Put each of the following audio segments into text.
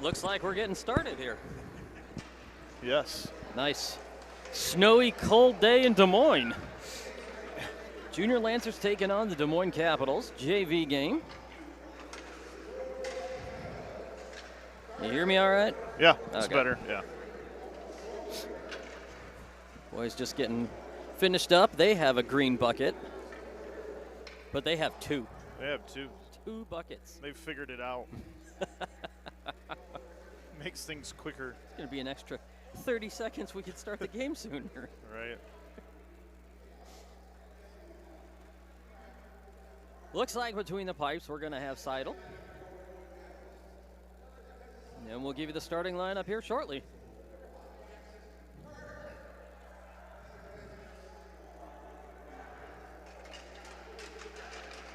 Looks like we're getting started here. Yes. Nice. Snowy, cold day in Des Moines. Junior Lancers taking on the Des Moines Capitals. JV game. You hear me all right? Yeah, it's Okay. better. Yeah. Boys just getting finished up. They have a green bucket, but they have two. They have two. Two buckets. They've figured it out. Makes things quicker. It's going to be an extra 30 seconds. We could start the game sooner. Right. Looks like between the pipes, we're going to have Seidel. And we'll give you the starting lineup here shortly.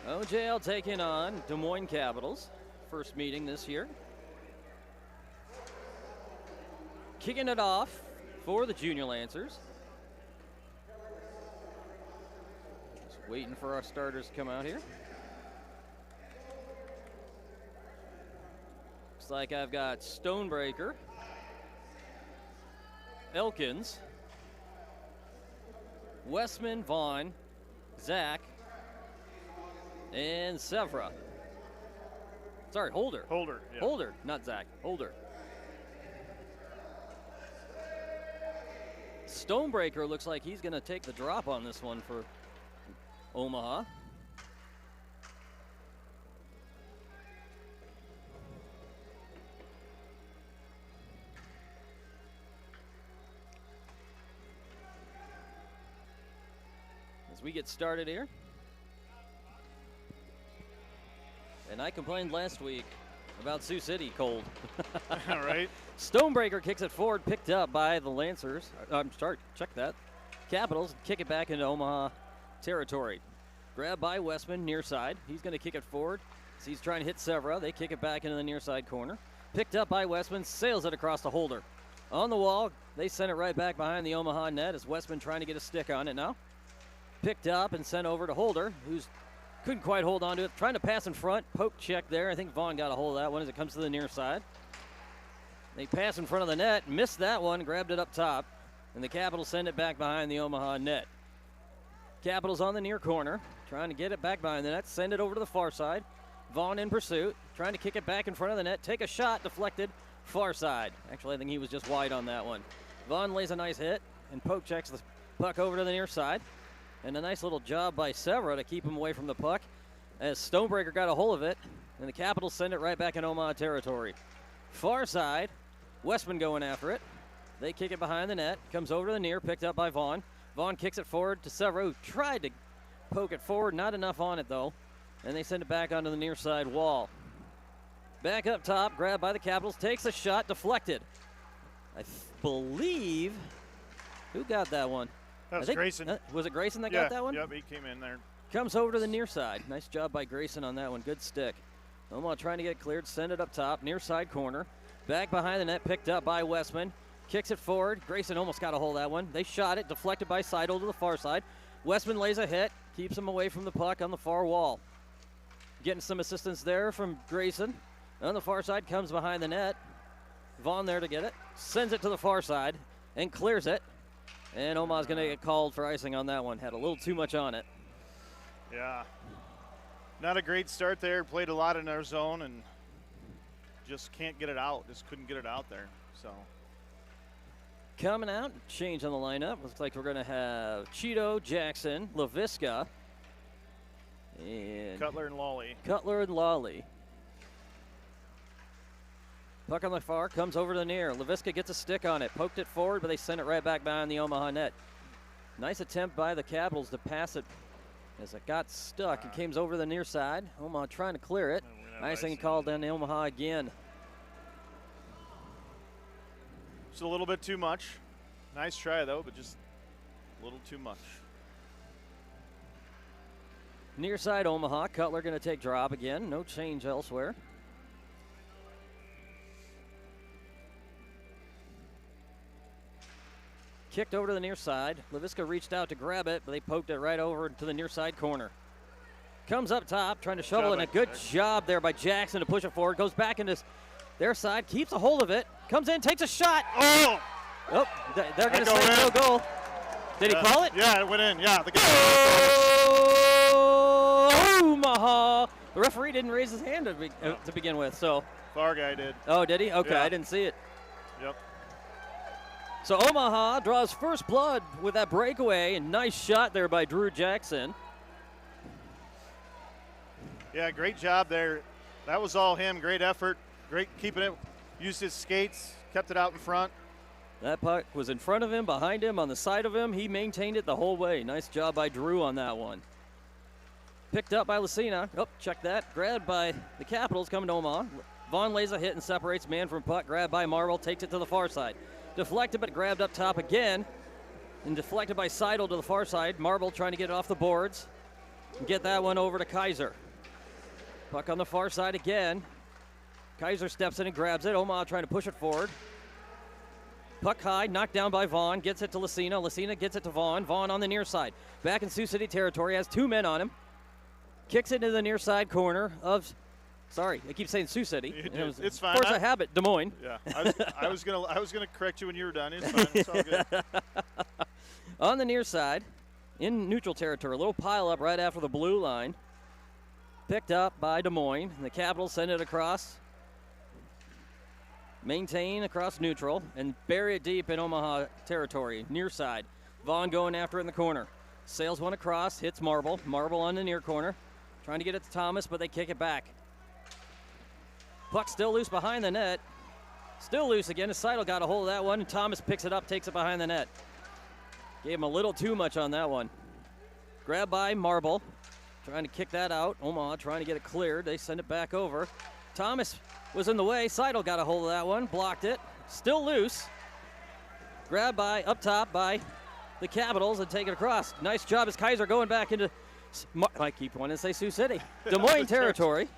OJL taking on Des Moines Capitals. First meeting this year. Kicking it off for the Junior Lancers. Just waiting for our starters to come out here. Looks like I've got Stonebreaker, Elkins, Westman, Vaughn, Zach, and Sevra. Sorry, Holder. Holder. Yeah. Holder, not Zach. Holder. Stonebreaker looks like he's going to take the drop on this one for Omaha. As we get started here. And I complained last week about Sioux City cold. All right. Stonebreaker kicks it forward, picked up by the Lancers. I'm sorry, check that. Capitals kick it back into Omaha territory. Grabbed by Westman, near side. He's going to kick it forward. So he's trying to hit Sevra. They kick it back into the near side corner. Picked up by Westman, sails it across the Holder. On the wall, they send it right back behind the Omaha net as Westman trying to get a stick on it now. Picked up and sent over to Holder, who's couldn't quite hold on to it. Trying to pass in front. Poke check there. I think Vaughn got a hold of that one as it comes to the near side. They pass in front of the net. Missed that one. Grabbed it up top. And the Capitals send it back behind the Omaha net. Capitals on the near corner. Trying to get it back behind the net. Send it over to the far side. Vaughn in pursuit. Trying to kick it back in front of the net. Take a shot. Deflected. Far side. Actually, I think he was just wide on that one. Vaughn lays a nice hit. And poke checks the puck over to the near side. And a nice little job by Sevra to keep him away from the puck as Stonebreaker got a hold of it, and the Capitals send it right back in Omaha territory. Far side, Westman going after it. They kick it behind the net, comes over to the near, picked up by Vaughn. Vaughn kicks it forward to Sevra, who tried to poke it forward, not enough on it though, and they send it back onto the near side wall. Back up top, grabbed by the Capitals, takes a shot, deflected. I believe, who got that one? That was Grayson. Was it Grayson that Yeah, got that one? Yep, he came in there. Comes over to the near side. Nice job by Grayson on that one. Good stick. Omaha trying to get cleared. Send it up top. Near side corner. Back behind the net. Picked up by Westman. Kicks it forward. Grayson almost got a hold of that one. They shot it. Deflected by Seidel to the far side. Westman lays a hit. Keeps him away from the puck on the far wall. Getting some assistance there from Grayson. On the far side. Comes behind the net. Vaughn there to get it. Sends it to the far side. And clears it. And Omaha's going to get called for icing on that one. Had a little too much on it. Yeah. Not a great start there. Played a lot in our zone and just can't get it out. Just couldn't get it out there. So coming out, change on the lineup. Looks like we're going to have Cheeto, Jackson, LaVisca, and Cutler and Lawley. Cutler and Lawley. Puck on the far, comes over to the near. LaVisca gets a stick on it, poked it forward, but they send it right back behind the Omaha net. Nice attempt by the Capitals to pass it as it got stuck. It came over the near side. Omaha trying to clear it. Icing called down to Omaha again. Just a little bit too much. Nice try, though, but just a little too much. Near side Omaha. Cutler going to take drop again. No change elsewhere. Kicked over to the near side. LaVisca reached out to grab it, but they poked it right over to the near side corner. Comes up top, trying to shovel it, and a good job there by Jackson to push it forward. Goes back into Their side keeps a hold of it. Comes in, takes a shot. Oh! Oh, they're going to That say go no in. goal. Did he call it? Yeah, it went in. Yeah. Oh, Omaha. The referee didn't raise his hand to begin with, so. Far guy did. Oh, did he? Okay, Yeah. I didn't see it. Yep. So Omaha draws first blood with that breakaway, and nice shot there by Drew Jackson. Yeah, great job there. That was all him. Great effort. Great keeping it. Used his skates. Kept it out in front. That puck was in front of him, behind him, on the side of him. He maintained it the whole way. Nice job by Drew on that one. Picked up by Lucina. Oh, check that. Grabbed by the Capitals coming to Omaha. Vaughn lays a hit and separates man from puck. Grabbed by Marble. Takes it to the far side. Deflected, but grabbed up top again. And deflected by Seidel to the far side. Marble trying to get it off the boards. And get that one over to Kaiser. Puck on the far side again. Kaiser steps in and grabs it. Omaha trying to push it forward. Puck high, knocked down by Vaughn. Gets it to Lucina. Lucina gets it to Vaughn. Vaughn on the near side. Back in Sioux City territory. Has 2 men on him. Kicks it into the near side corner of, sorry, I keep saying Sioux City. It's fine. Force a habit, Des Moines. Yeah, I was gonna correct you when you were done. It's fine. It's all good. On the near side, in neutral territory, a little pile up right after the blue line. Picked up by Des Moines. The Capitals send it across. Maintain across neutral and bury it deep in Omaha territory, near side. Vaughn going after it in the corner. Sails one across, hits Marble. Marble on the near corner. Trying to get it to Thomas, but they kick it back. Puck still loose behind the net. Still loose again as Seidel got a hold of that one, and Thomas picks it up, takes it behind the net. Gave him a little too much on that one. Grabbed by Marble. Trying to kick that out. Omaha trying to get it cleared. They send it back over. Thomas was in the way. Seidel got a hold of that one, blocked it. Still loose. Grabbed by, up top by the Capitals and take it across. Nice job as Kaiser going back into, I keep wanting to say Sioux City, Des Moines territory.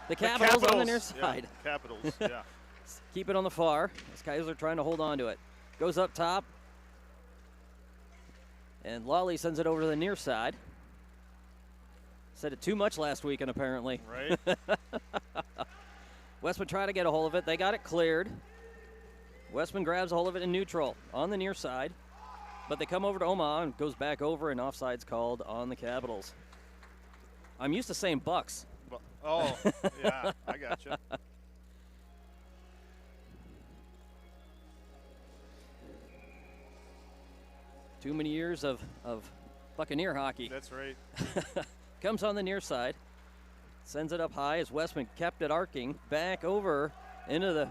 The Capitals on the near side. Yeah, Capitals, yeah. Keep it on the far as Kaiser trying to hold on to it. Goes up top. And Lawley sends it over to the near side. Said it too much last weekend, apparently. Right. Westman trying to get a hold of it. They got it cleared. Westman grabs a hold of it in neutral on the near side. But they come over to Omaha and goes back over, and offside's called on the Capitals. I'm used to saying Bucks. Well, oh, yeah, I gotcha. Too many years of Buccaneer hockey. That's right. Comes on the near side. Sends it up high as Westman kept it arcing back over into the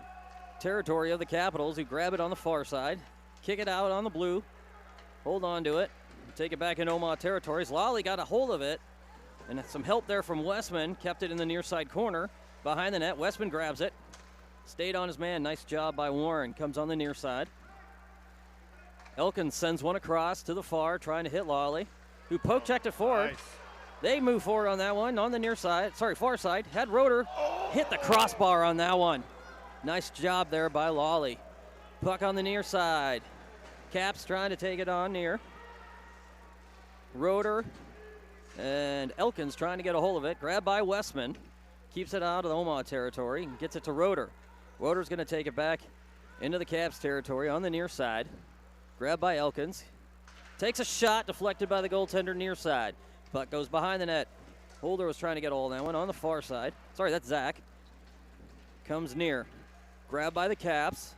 territory of the Capitals, who grab it on the far side. Kick it out on the blue. Hold on to it. Take it back in Omaha territories. Lawley got a hold of it. And some help there from Westman. Kept it in the near side corner. Behind the net. Westman grabs it. Stayed on his man. Nice job by Warren. Comes on the near side. Elkins sends one across to the far, trying to hit Lawley, who poke checked it forward. Nice. They move forward on that one, on the near side. Sorry, far side. Had Roeder hit the crossbar on that one. Nice job there by Lawley. Puck on the near side. Caps trying to take it on near. Roeder and Elkins trying to get a hold of it. Grabbed by Westman. Keeps it out of the Omaha territory and gets it to Roeder. Roeder's going to take it back into the Caps territory on the near side. Grabbed by Elkins. Takes a shot, deflected by the goaltender near side. Puck goes behind the net. Holder was trying to get a hold of that one on the far side. Sorry, that's Zach. Comes near. Grabbed by the Caps.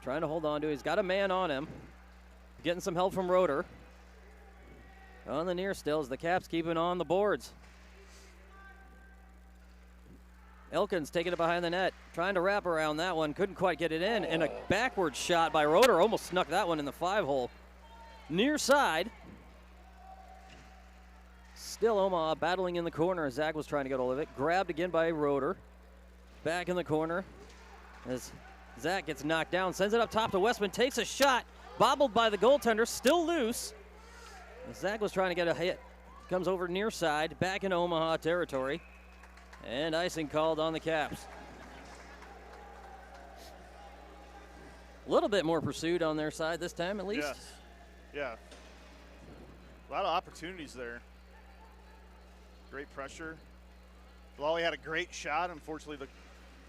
Trying to hold on to it. He's got a man on him. Getting some help from Roeder. On the near still as the Caps keeping on the boards. Elkins taking it behind the net. Trying to wrap around that one. Couldn't quite get it in. And a backward shot by Roeder. Almost snuck that one in the 5-hole. Near side. Still Omaha battling in the corner as Zach was trying to get hold of it. Grabbed again by Roeder. Back in the corner as Zach gets knocked down. Sends it up top to Westman. Takes a shot. Bobbled by the goaltender. Still loose. As Zach was trying to get a hit. Comes over near side. Back in Omaha territory. And icing called on the Caps. A little bit more pursuit on their side this time at least. Yes. Yeah. A lot of opportunities there. Great pressure. Lawley had a great shot. Unfortunately, the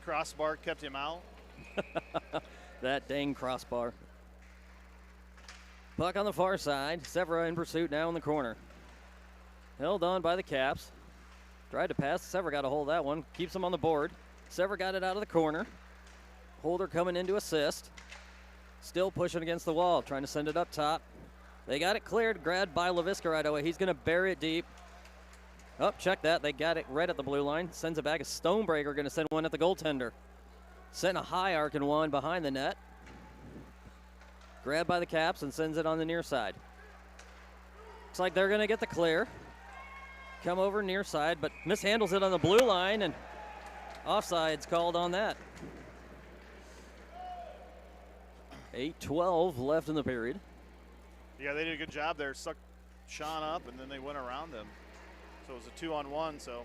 crossbar kept him out. That dang crossbar. Puck on the far side. Severa in pursuit now in the corner. Held on by the Caps. Tried to pass. Severa got a hold of that one. Keeps him on the board. Severa got it out of the corner. Holder coming in to assist. Still pushing against the wall, trying to send it up top. They got it cleared, grabbed by LaVisca right away. He's going to bury it deep. Oh, check that. They got it right at the blue line. Sends it back. A Stonebreaker going to send one at the goaltender. Sent a high arcing one behind the net. Grabbed by the Caps and sends it on the near side. Looks like they're going to get the clear. Come over near side, but mishandles it on the blue line, and offside's called on that. 8:12 left in the period. Yeah, they did a good job there. Sucked Sean up, and then they went around him. So it was a 2-on-1, so.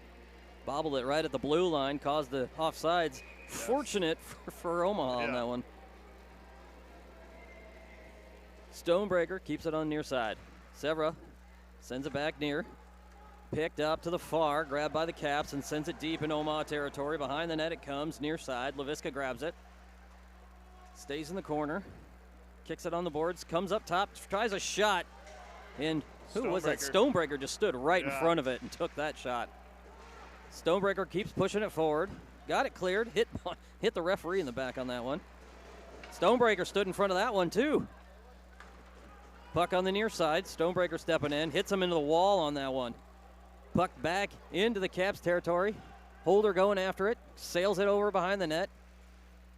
Bobbled it right at the blue line, caused the offsides. Yes. Fortunate for Omaha on that one. Stonebreaker keeps it on near side. Severa sends it back near. Picked up to the far, grabbed by the Caps, and sends it deep in Omaha territory. Behind the net it comes, near side. LaVisca grabs it. Stays in the corner. Kicks it on the boards, comes up top, tries a shot. And who was that? Stonebreaker just stood right in front of it and took that shot. Stonebreaker keeps pushing it forward. Got it cleared. Hit the referee in the back on that one. Stonebreaker stood in front of that one, too. Puck on the near side. Stonebreaker stepping in. Hits him into the wall on that one. Puck back into the Caps territory. Holder going after it. Sails it over behind the net.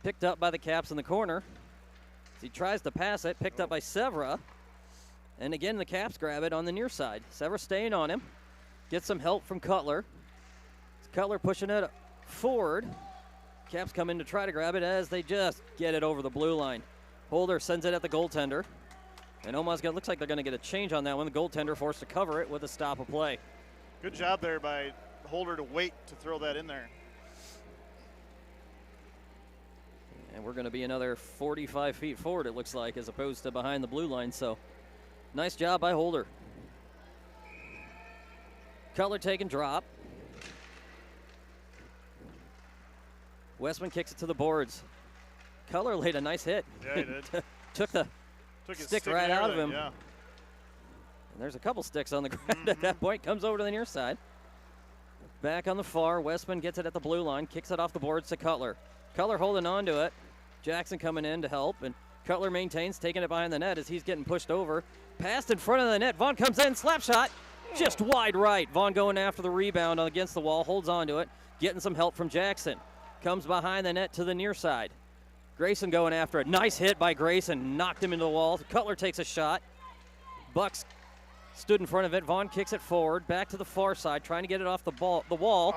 Picked up by the Caps in the corner. As he tries to pass it. Picked up by Severa. And again, the Caps grab it on the near side. Severa staying on him. Gets some help from Cutler. Cutler pushing it forward. Caps come in to try to grab it as they just get it over the blue line. Holder sends it at the goaltender. And Omaha's looks like they're going to get a change on that one. The goaltender forced to cover it with a stop of play. Good job there by Holder to wait to throw that in there. And we're going to be another 45 feet forward, it looks like, as opposed to behind the blue line. So nice job by Holder. Cutler taking drop. Westman kicks it to the boards. Cutler laid a nice hit. Yeah, he did. Took the stick right out of him. Yeah. And there's a couple sticks on the ground at that point. Comes over to the near side. Back on the far. Westman gets it at the blue line. Kicks it off the boards to Cutler. Cutler holding on to it. Jackson coming in to help. And Cutler maintains, taking it behind the net as he's getting pushed over. Passed in front of the net. Vaughn comes in. Slap shot. Just wide right. Vaughn going after the rebound against the wall. Holds on to it. Getting some help from Jackson. Comes behind the net to the near side. Grayson going after it. Nice hit by Grayson. Knocked him into the wall. Cutler takes a shot. Bucks stood in front of it. Vaughn kicks it forward. Back to the far side. Trying to get it off the wall.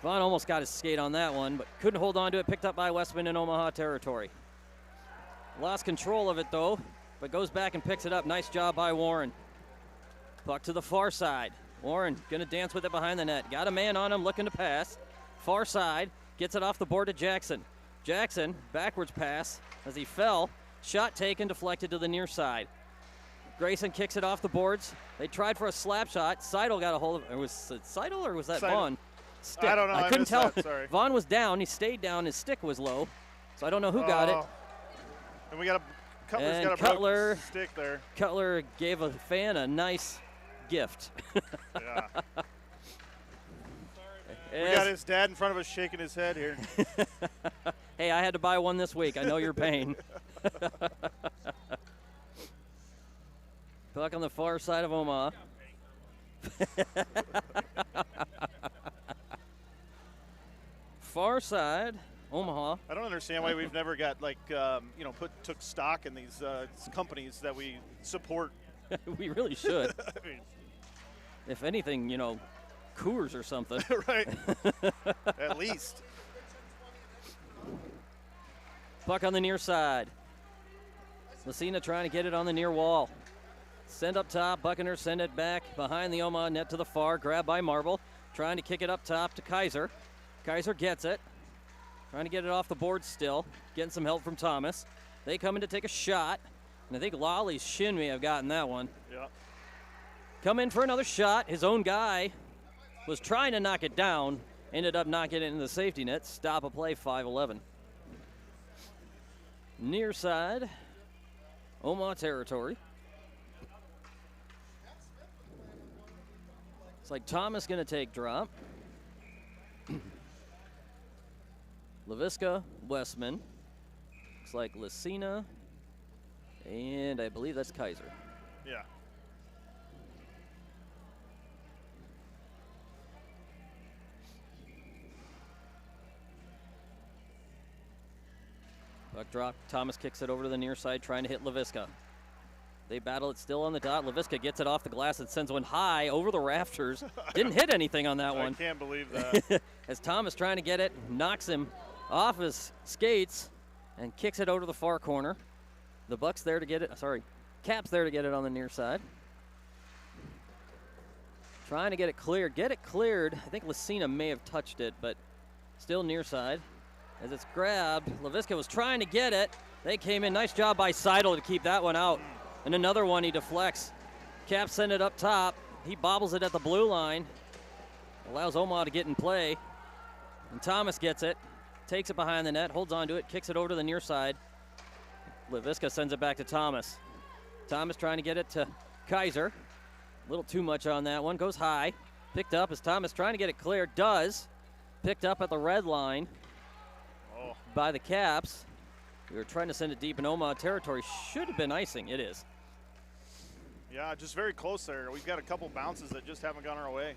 Vaughn almost got his skate on that one, but couldn't hold on to it. Picked up by Westman in Omaha territory. Lost control of it, though, but goes back and picks it up. Nice job by Warren. Puck to the far side. Warren going to dance with it behind the net. Got a man on him looking to pass. Far side. Gets it off the board to Jackson. Jackson, backwards pass as he fell. Shot taken, deflected to the near side. Grayson kicks it off the boards. They tried for a slap shot. Seidel got a hold of it. Was it Seidel or was that Vaughn? Stick. I don't know. I couldn't tell. That, sorry. Vaughn was down. He stayed down. His stick was low. So I don't know who got it. And we got Cutler's got a Cutler, stick there. Cutler gave a fan a nice gift. Yeah. We got his dad in front of us shaking his head here. Hey, I had to buy one this week. I know your pain. Puck on the far side of Omaha. Far side, Omaha. I don't understand why we've never got took stock in these companies that we support. We really should. I mean, if anything, Coors or something. Right. At least. Puck on the near side. Messina trying to get it on the near wall. Send up top. Buccaneers send it back behind the Omaha net to the far. Grabbed by Marble. Trying to kick it up top to Kaiser. Kaiser gets it. Trying to get it off the board still. Getting some help from Thomas. They come in to take a shot. And I think Lolly's shin may have gotten that one. Yeah. Come in for another shot. His own guy was trying to knock it down, Ended up not getting into the safety net. Stop a play, 5-11. Near side, Omaha territory. It's like Thomas going to take drop. LaVisca, Westman. Looks like Lucina. And I believe that's Kaiser. Yeah. Puck drop. Thomas kicks it over to the near side, trying to hit LaVisca. They battle it still on the dot. LaVisca gets it off the glass and sends one high over the rafters. Didn't hit anything on that one. I can't believe that. As Thomas trying to get it, knocks him off his skates and kicks it over to the far corner. The Bucks there to get it. Sorry, Caps there to get it on the near side. Trying to get it cleared. Get it cleared. I think Lucina may have touched it, but still near side. As it's grabbed, LaVisca was trying to get it. They came in. Nice job by Seidel to keep that one out. And another one he deflects. Caps send it up top. He bobbles it at the blue line. Allows Omaha to get in play. And Thomas gets it. Takes it behind the net. Holds on to it. Kicks it over to the near side. LaVisca sends it back to Thomas. Thomas trying to get it to Kaiser. A little too much on that one. Goes high. Picked up as Thomas trying to get it clear. Does. Picked up at the red line by the Caps. We were trying to send it deep in Omaha territory. Should have been icing. It is. Yeah, just very close there. We've got a couple bounces that just haven't gone our way.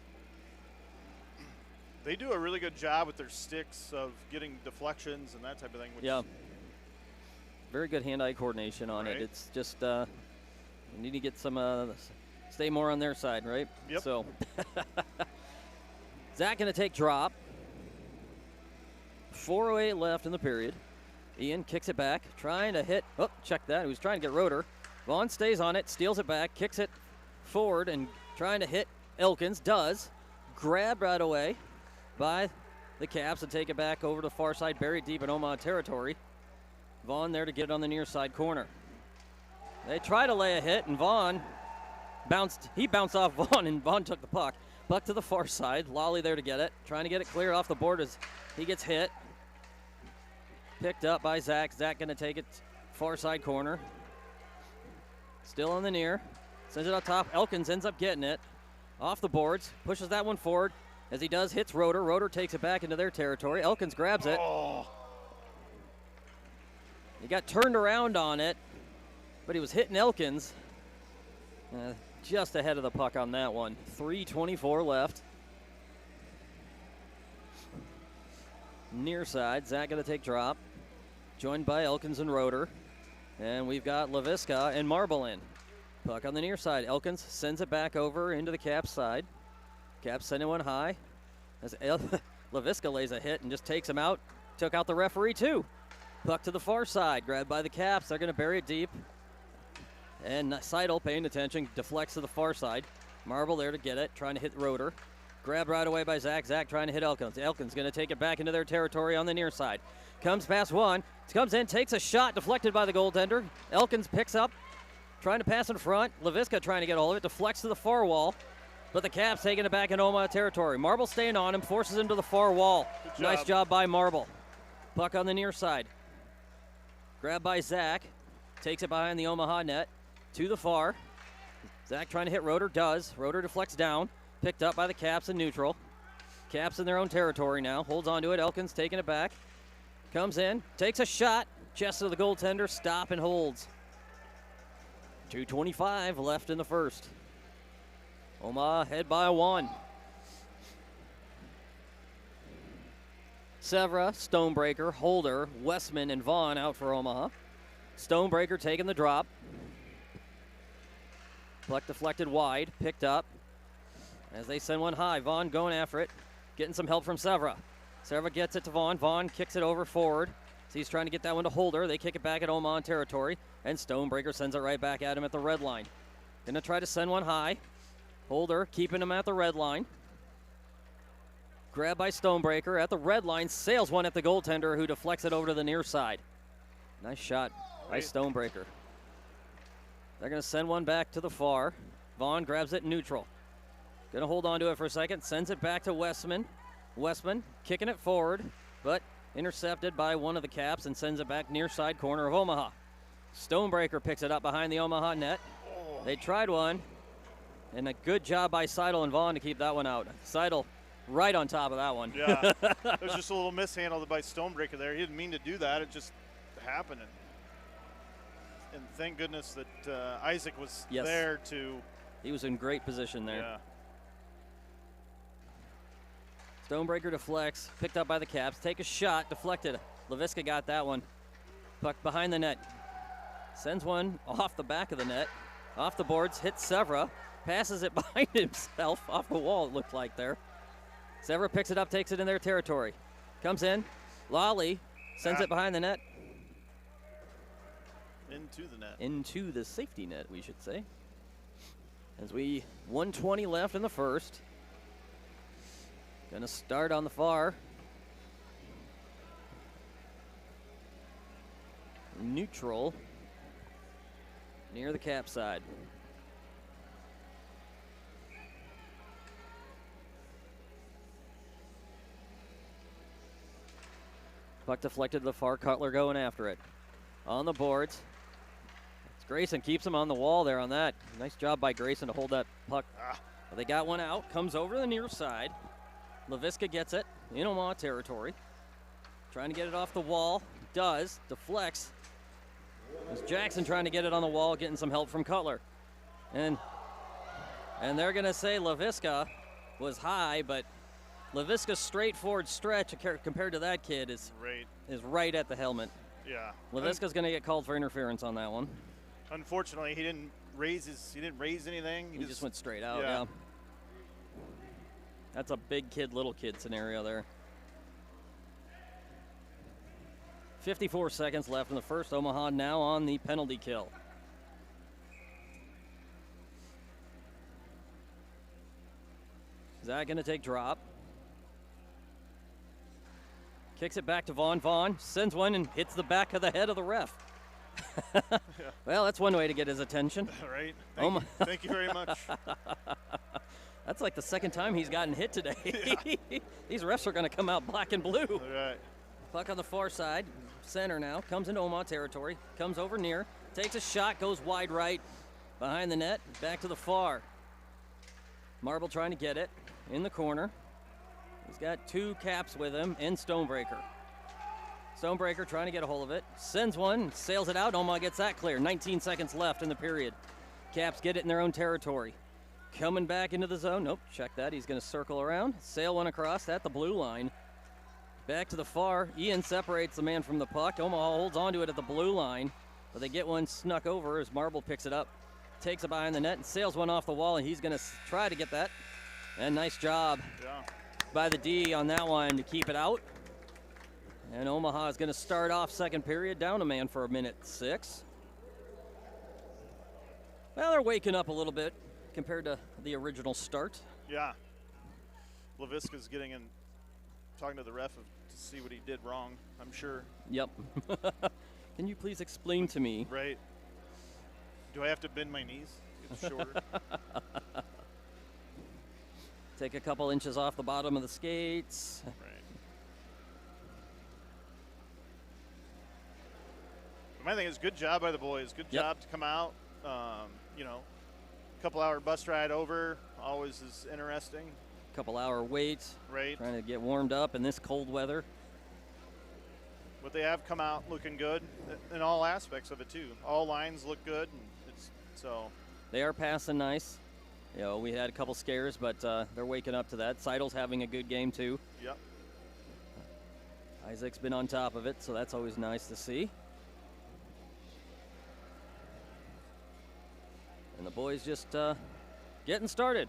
They do a really good job with their sticks of getting deflections and that type of thing. Which yeah. Very good hand-eye coordination on right. it. It's just we need to get some, stay more on their side, right? Yep. So, Zach going to take drop. 4:08 left in the period. Ian kicks it back, trying to hit. Oh, check that. He was trying to get Roeder. Vaughn stays on it, steals it back, kicks it forward, and trying to hit Elkins. Does. Grabbed right away by the Caps and take it back over to the far side, buried deep in Omaha territory. Vaughn there to get it on the near side corner. They try to lay a hit, and Vaughn bounced. He bounced off Vaughn, and Vaughn took the puck. Puck to the far side. Lally there to get it. Trying to get it clear off the board as he gets hit. Picked up by Zach. Zach going to take it far side corner. Still on the near. Sends it up top. Elkins ends up getting it. Off the boards. Pushes that one forward. As he does, hits Roeder. Roeder takes it back into their territory. Elkins grabs it. Oh. He got turned around on it, but he was hitting Elkins. Just ahead of the puck on that one. 3:24 left. Near side. Zach going to take drop. Joined by Elkins and Roeder. And we've got LaVisca and Marble in. Puck on the near side. Elkins sends it back over into the Caps side. Caps sending one high. As LaVisca lays a hit and just takes him out. Took out the referee too. Puck to the far side. Grabbed by the Caps. They're going to bury it deep. And Seidel, paying attention, deflects to the far side. Marble there to get it. Trying to hit Roeder. Grabbed right away by Zach. Zach trying to hit Elkins. Elkins going to take it back into their territory on the near side. Comes past one. Comes in, takes a shot, deflected by the goaltender. Elkins picks up, trying to pass in front. LaVisca trying to get all of it. Deflects to the far wall. But the Caps taking it back in Omaha territory. Marble staying on him, forces him to the far wall. Nice job by Marble. Puck on the near side. Grabbed by Zach. Takes it behind the Omaha net. To the far. Zach trying to hit Roeder. Does. Roeder deflects down. Picked up by the Caps in neutral. Caps in their own territory now. Holds on to it. Elkins taking it back. Comes in. Takes a shot. Chest of the goaltender. Stop and holds. 2:25 left in the first. Omaha ahead by 1. Severa, Stonebreaker, Holder, Westman, and Vaughn out for Omaha. Stonebreaker taking the drop. Puck deflected wide, picked up. As they send one high, Vaughn going after it. Getting some help from Severa. Severa gets it to Vaughn. Vaughn kicks it over forward. So he's trying to get that one to Holder. They kick it back at Omaha territory. And Stonebreaker sends it right back at him at the red line. Gonna try to send one high. Holder keeping him at the red line. Grabbed by Stonebreaker at the red line. Sails one at the goaltender who deflects it over to the near side. Nice shot by Stonebreaker. They're going to send one back to the far. Vaughn grabs it neutral. Going to hold on to it for a second. Sends it back to Westman. Westman kicking it forward, but intercepted by one of the Caps and sends it back near side corner of Omaha. Stonebreaker picks it up behind the Omaha net. They tried one, and a good job by Seidel and Vaughn to keep that one out. Seidel right on top of that one. Yeah, it was just a little mishandled by Stonebreaker there. He didn't mean to do that. It just happened. And thank goodness that Isaac was there to. He was in great position there. Yeah. Stonebreaker deflects, picked up by the Caps. Take a shot, deflected. Laviska got that one. Puck behind the net. Sends one off the back of the net. Off the boards, hits Severa. Passes it behind himself off the wall, it looked like there. Severa picks it up, takes it in their territory. Comes in. Lawley sends it behind the net. Into the net. Into the safety net, we should say. As 1:20 left in the first. Gonna start on the far. Neutral. Near the Cap side. Puck deflected to the far. Cutler going after it. On the boards. It's Grayson keeps him on the wall there on that. Nice job by Grayson to hold that puck. But they got one out. Comes over the near side. Laviska gets it in Omaha territory. Trying to get it off the wall. Does. Deflects. There's Jackson trying to get it on the wall, getting some help from Cutler. And they're going to say Laviska was high, but Laviska's straightforward stretch compared to that kid is right at the helmet. Yeah. Laviska's going to get called for interference on that one. Unfortunately, he didn't raise anything. He just went straight out. Yeah. That's a big kid, little kid scenario there. 54 seconds left in the first. Omaha now on the penalty kill. Is that going to take drop? Kicks it back to Vaughn. Vaughn sends one and hits the back of the head of the ref. Well, that's one way to get his attention. All right. Thank you very much. That's like the second time he's gotten hit today. Yeah. These refs are going to come out black and blue. All right. Puck on the far side. Center now. Comes into Omaha territory. Comes over near. Takes a shot. Goes wide right. Behind the net. Back to the far. Marble trying to get it. In the corner. He's got two Caps with him and Stonebreaker. Stonebreaker trying to get a hold of it. Sends one. Sails it out. Omaha gets that clear. 19 seconds left in the period. Caps get it in their own territory. Coming back into the zone. Nope, check that. He's going to circle around. Sail one across at the blue line. Back to the far. Ian separates the man from the puck. Omaha holds onto it at the blue line. But they get one snuck over as Marble picks it up. Takes it behind the net and sails one off the wall. And he's going to try to get that. And nice job by the D on that one to keep it out. And Omaha is going to start off second period down a man for 1:06. Well, they're waking up a little bit compared to the original start. Yeah. Laviska's getting in, talking to the ref to see what he did wrong, I'm sure. Yep. Can you please explain to me? Right. Do I have to bend my knees? It's shorter. Take a couple inches off the bottom of the skates. Right. My thing is, good job by the boys. Good job to come out. Couple-hour bus ride over always is interesting. Couple-hour wait. Right. Trying to get warmed up in this cold weather. But they have come out looking good in all aspects of it too. All lines look good, and so. They are passing nice. We had a couple scares, but they're waking up to that. Seidel's having a good game too. Yep. Isaac's been on top of it, so that's always nice to see. And the boys just getting started.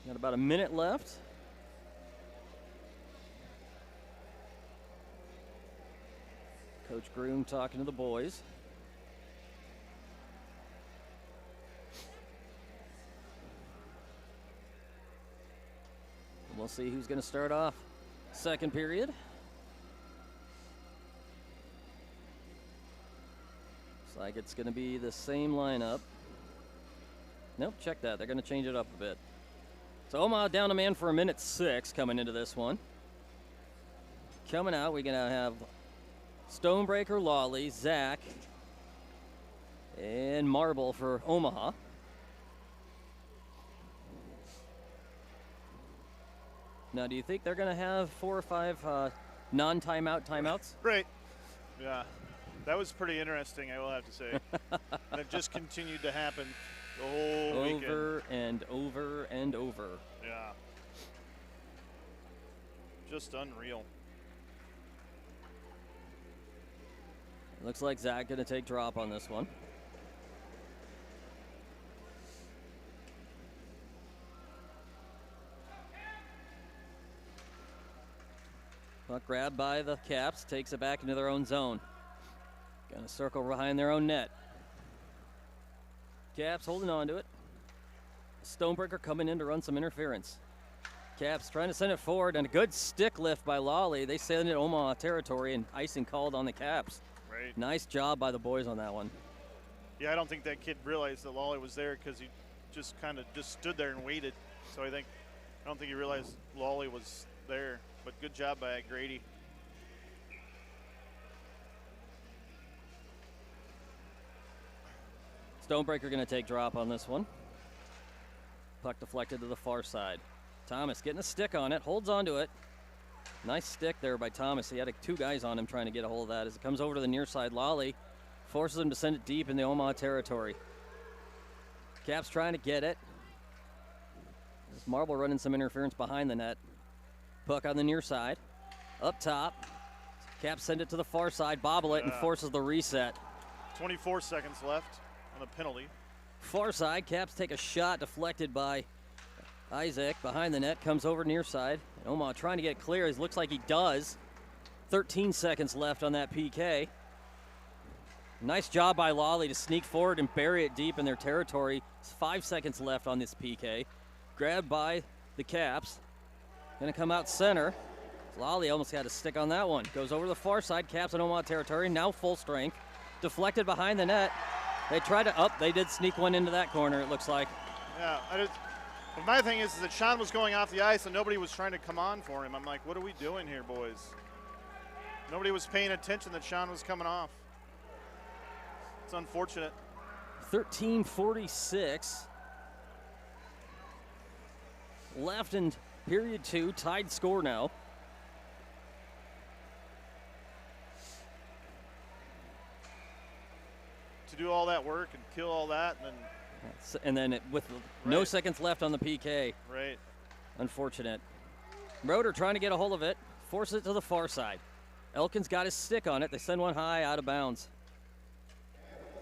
Got about a minute left. Coach Groom talking to the boys. We'll see who's going to start off second period. Looks like it's going to be the same lineup. Nope, check that. They're going to change it up a bit. So Omaha down a man for a minute 6 coming into this one. Coming out, we're going to have Stonebreaker, Lawley, Zach, and Marble for Omaha. Now, do you think they're going to have 4 or 5 non-timeouts? Right. Yeah. That was pretty interesting, I will have to say. And it just continued to happen the whole weekend. Over and over and over. Yeah. Just unreal. Looks like Zach going to take drop on this one. Puck grabbed by the Caps, takes it back into their own zone. Gonna circle behind their own net. Caps holding on to it. Stonebreaker coming in to run some interference. Caps trying to send it forward, and a good stick lift by Lawley. They send it Omaha territory, and icing called on the Caps. Right. Nice job by the boys on that one. Yeah, I don't think that kid realized that Lawley was there because he just kind of just stood there and waited. So I don't think he realized Lawley was there. But good job by Grady. Stonebreaker going to take drop on this one. Puck deflected to the far side. Thomas getting a stick on it, holds onto it. Nice stick there by Thomas. He had 2 guys on him trying to get a hold of that. As it comes over to the near side, Lawley forces him to send it deep in the Omaha territory. Caps trying to get it. This Marble running some interference behind the net. Puck on the near side. Up top. Caps send it to the far side, bobble it, and forces the reset. 24 seconds left on the penalty. Far side, Caps take a shot deflected by Isaac behind the net, comes over near side. And Omaha trying to get clear. It looks like he does. 13 seconds left on that PK. Nice job by Lawley to sneak forward and bury it deep in their territory. It's 5 seconds left on this PK. Grabbed by the Caps. Going to come out center. Lawley almost had a stick on that one. Goes over the far side. Caps in Omaha territory. Now full strength. Deflected behind the net. They tried to they did sneak one into that corner, it looks like. Yeah, but my thing is that Sean was going off the ice and nobody was trying to come on for him. I'm like, what are we doing here, boys? Nobody was paying attention that Sean was coming off. It's unfortunate. 13:46 left in period 2, tied score now. To do all that work and kill all that, and then with no seconds left on the PK. Right. Unfortunate. Roeder trying to get a hold of it, forces it to the far side. Elkins got his stick on it. They send one high out of bounds.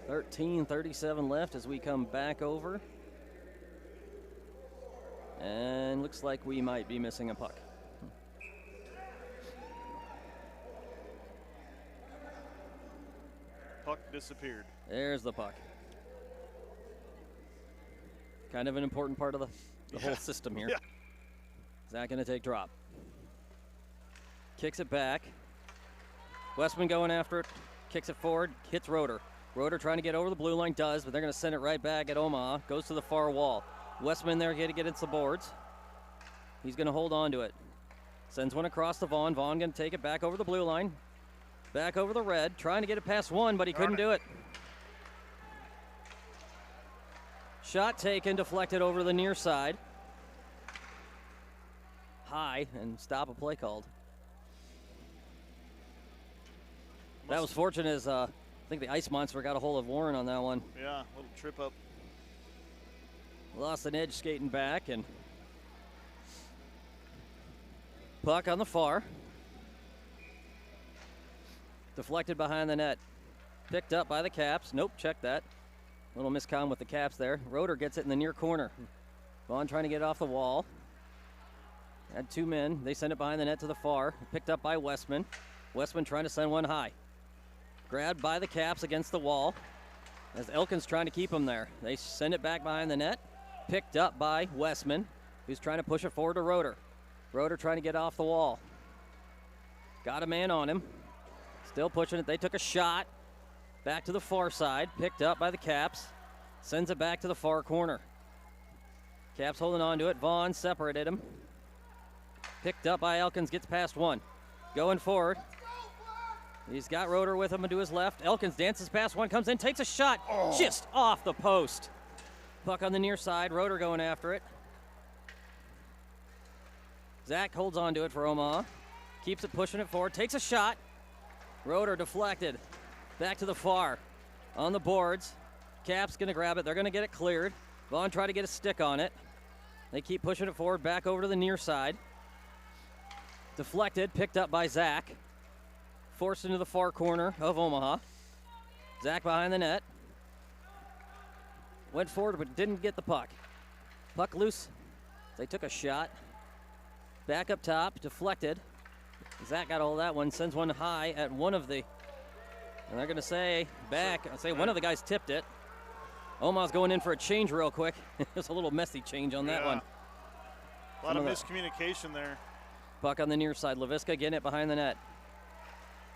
13:37 left as we come back over. And looks like we might be missing a puck. Puck disappeared. There's the puck. Kind of an important part of the whole system here. Yeah. Zach going to take drop. Kicks it back. Westman going after it. Kicks it forward. Hits Roeder. Roeder trying to get over the blue line. Does, but they're going to send it right back at Omaha. Goes to the far wall. Westman there to get into the boards. He's going to hold on to it. Sends one across to Vaughn. Vaughn going to take it back over the blue line. Back over the red. Trying to get it past one, but he couldn't do it. Shot taken, deflected over the near side. High, and stop a play called. That was fortunate as I think the Ice Monster got a hold of Warren on that one. Yeah, a little trip up. Lost an edge skating back, and puck on the far. Deflected behind the net. Picked up by the Caps. Nope, check that. Little miscom with the Caps there. Roeder gets it in the near corner. Vaughn trying to get it off the wall. Had 2 men. They send it behind the net to the far. Picked up by Westman. Westman trying to send one high. Grabbed by the Caps against the wall. As Elkins trying to keep him there. They send it back behind the net. Picked up by Westman, who's trying to push it forward to Roeder. Roeder trying to get off the wall. Got a man on him. Still pushing it. They took a shot. Back to the far side. Picked up by the Caps. Sends it back to the far corner. Caps holding on to it. Vaughn separated him. Picked up by Elkins, gets past one. Going forward. He's got Roeder with him to his left. Elkins dances past one, comes in, takes a shot, just off the post. Puck on the near side, Roeder going after it. Zach holds on to it for Omaha. Keeps it pushing it forward, takes a shot. Roeder deflected. Back to the far. On the boards. Caps gonna grab it, they're gonna get it cleared. Vaughn tried to get a stick on it. They keep pushing it forward, back over to the near side. Deflected, picked up by Zach. Forced into the far corner of Omaha. Zach behind the net. Went forward but didn't get the puck. Puck loose. They took a shot. Back up top, deflected. Zach got hold of that one, sends one high at one of the, and they're gonna say back, I'll say one of the guys tipped it. Omaha's going in for a change real quick. It's a little messy change on that one. A lot of miscommunication there. Puck on the near side. LaVisca getting it behind the net.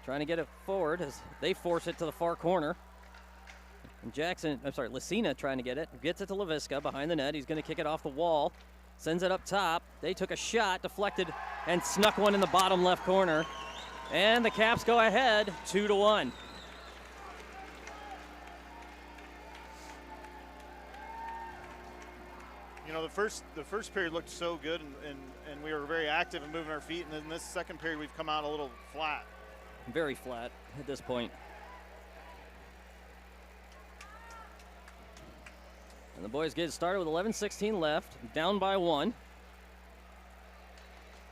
Trying to get it forward as they force it to the far corner. And Lacina trying to get it. Gets it to LaVisca behind the net. He's going to kick it off the wall. Sends it up top. They took a shot, deflected, and snuck one in the bottom left corner. And the Caps go ahead 2-1. You know, the first period looked so good, and we were very active and moving our feet. And then this second period, we've come out a little flat. Very flat at this point. And the boys get started with 11:16 left, down by one.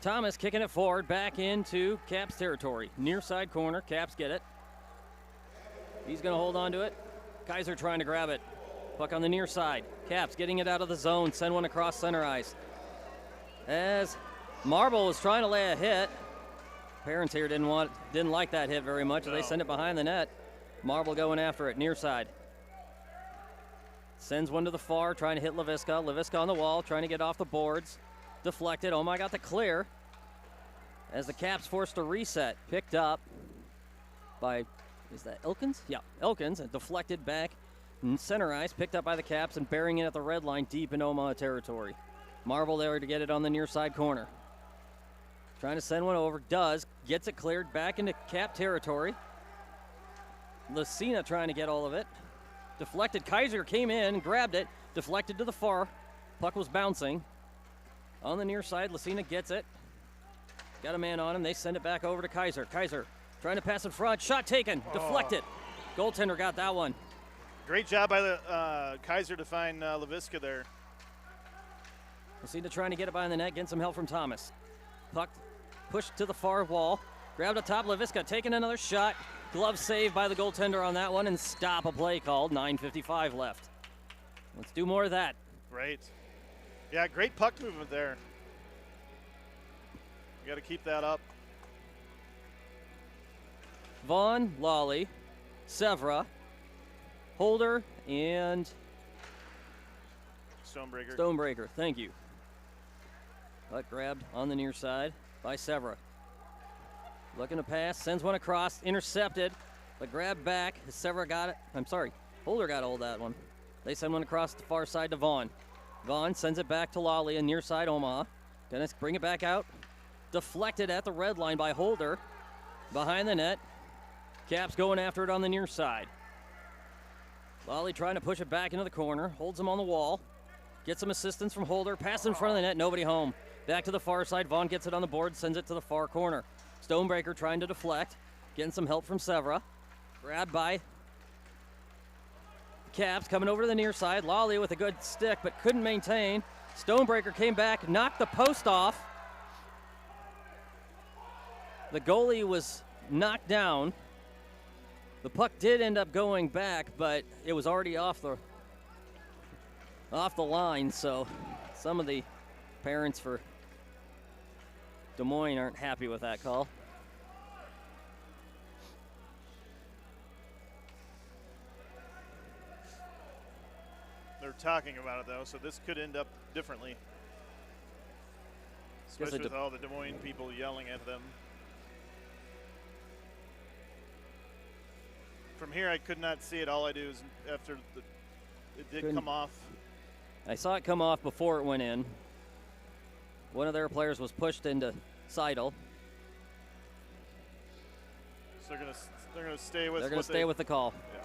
Thomas kicking it forward, back into Caps territory. Near side corner, Caps get it. He's going to hold on to it. Kaiser trying to grab it. Puck on the near side. Caps getting it out of the zone, send one across center ice. As Marble was trying to lay a hit. Parents here didn't like that hit very much. No. They send it behind the net. Marble going after it, near side. Sends one to the far, trying to hit LaVisca. LaVisca on the wall, trying to get off the boards. Deflected. Omar got the clear. As the Caps forced a reset. Picked up by, is that Elkins? Yeah, Elkins. And deflected back in center ice. Picked up by the Caps and burying it at the red line deep in Omaha territory. Marble there to get it on the near side corner. Trying to send one over. Does. Gets it cleared back into Cap territory. Lacina trying to get all of it. Deflected. Kaiser came in, grabbed it, deflected to the far. Puck was bouncing. On the near side, Lacina gets it. Got a man on him. They send it back over to Kaiser. Kaiser trying to pass in front. Shot taken. Deflected. Goaltender got that one. Great job by the Kaiser to find LaVisca there. Lacina trying to get it behind the net, getting some help from Thomas. Puck pushed to the far wall. Grabbed up top. LaVisca taking another shot. Glove save by the goaltender on that one and stop a play called. 9:55 left. Let's do more of that. Great. Yeah, great puck movement there. You got to keep that up. Vaughn, Lawley, Severa, Holder, and Stonebreaker. Thank you. Puck grabbed on the near side by Severa. Looking to pass, sends one across, intercepted, but grabbed back. Severa got it. Holder got hold of that one. They send one across the far side to Vaughn. Vaughn sends it back to Lawley and near side Omaha. Gonna bring it back out. Deflected at the red line by Holder. Behind the net. Caps going after it on the near side. Lawley trying to push it back into the corner. Holds him on the wall. Gets some assistance from Holder. Pass in front of the net. Nobody home. Back to the far side. Vaughn gets it on the board. Sends it to the far corner. Stonebreaker trying to deflect. Getting some help from Severa. Grabbed by Caps. Coming over to the near side. Lawley with a good stick but couldn't maintain. Stonebreaker came back. Knocked the post off. The goalie was knocked down. The puck did end up going back, but it was already off the line, so some of the parents for Des Moines aren't happy with that call. They're talking about it, though, so this could end up differently. Especially with all the Des Moines people yelling at them. From here, I could not see it. All I do is after it did come off. I saw it come off before it went in. One of their players was pushed into Seidel. So they're gonna stay with. They're gonna stay with the call. Yeah.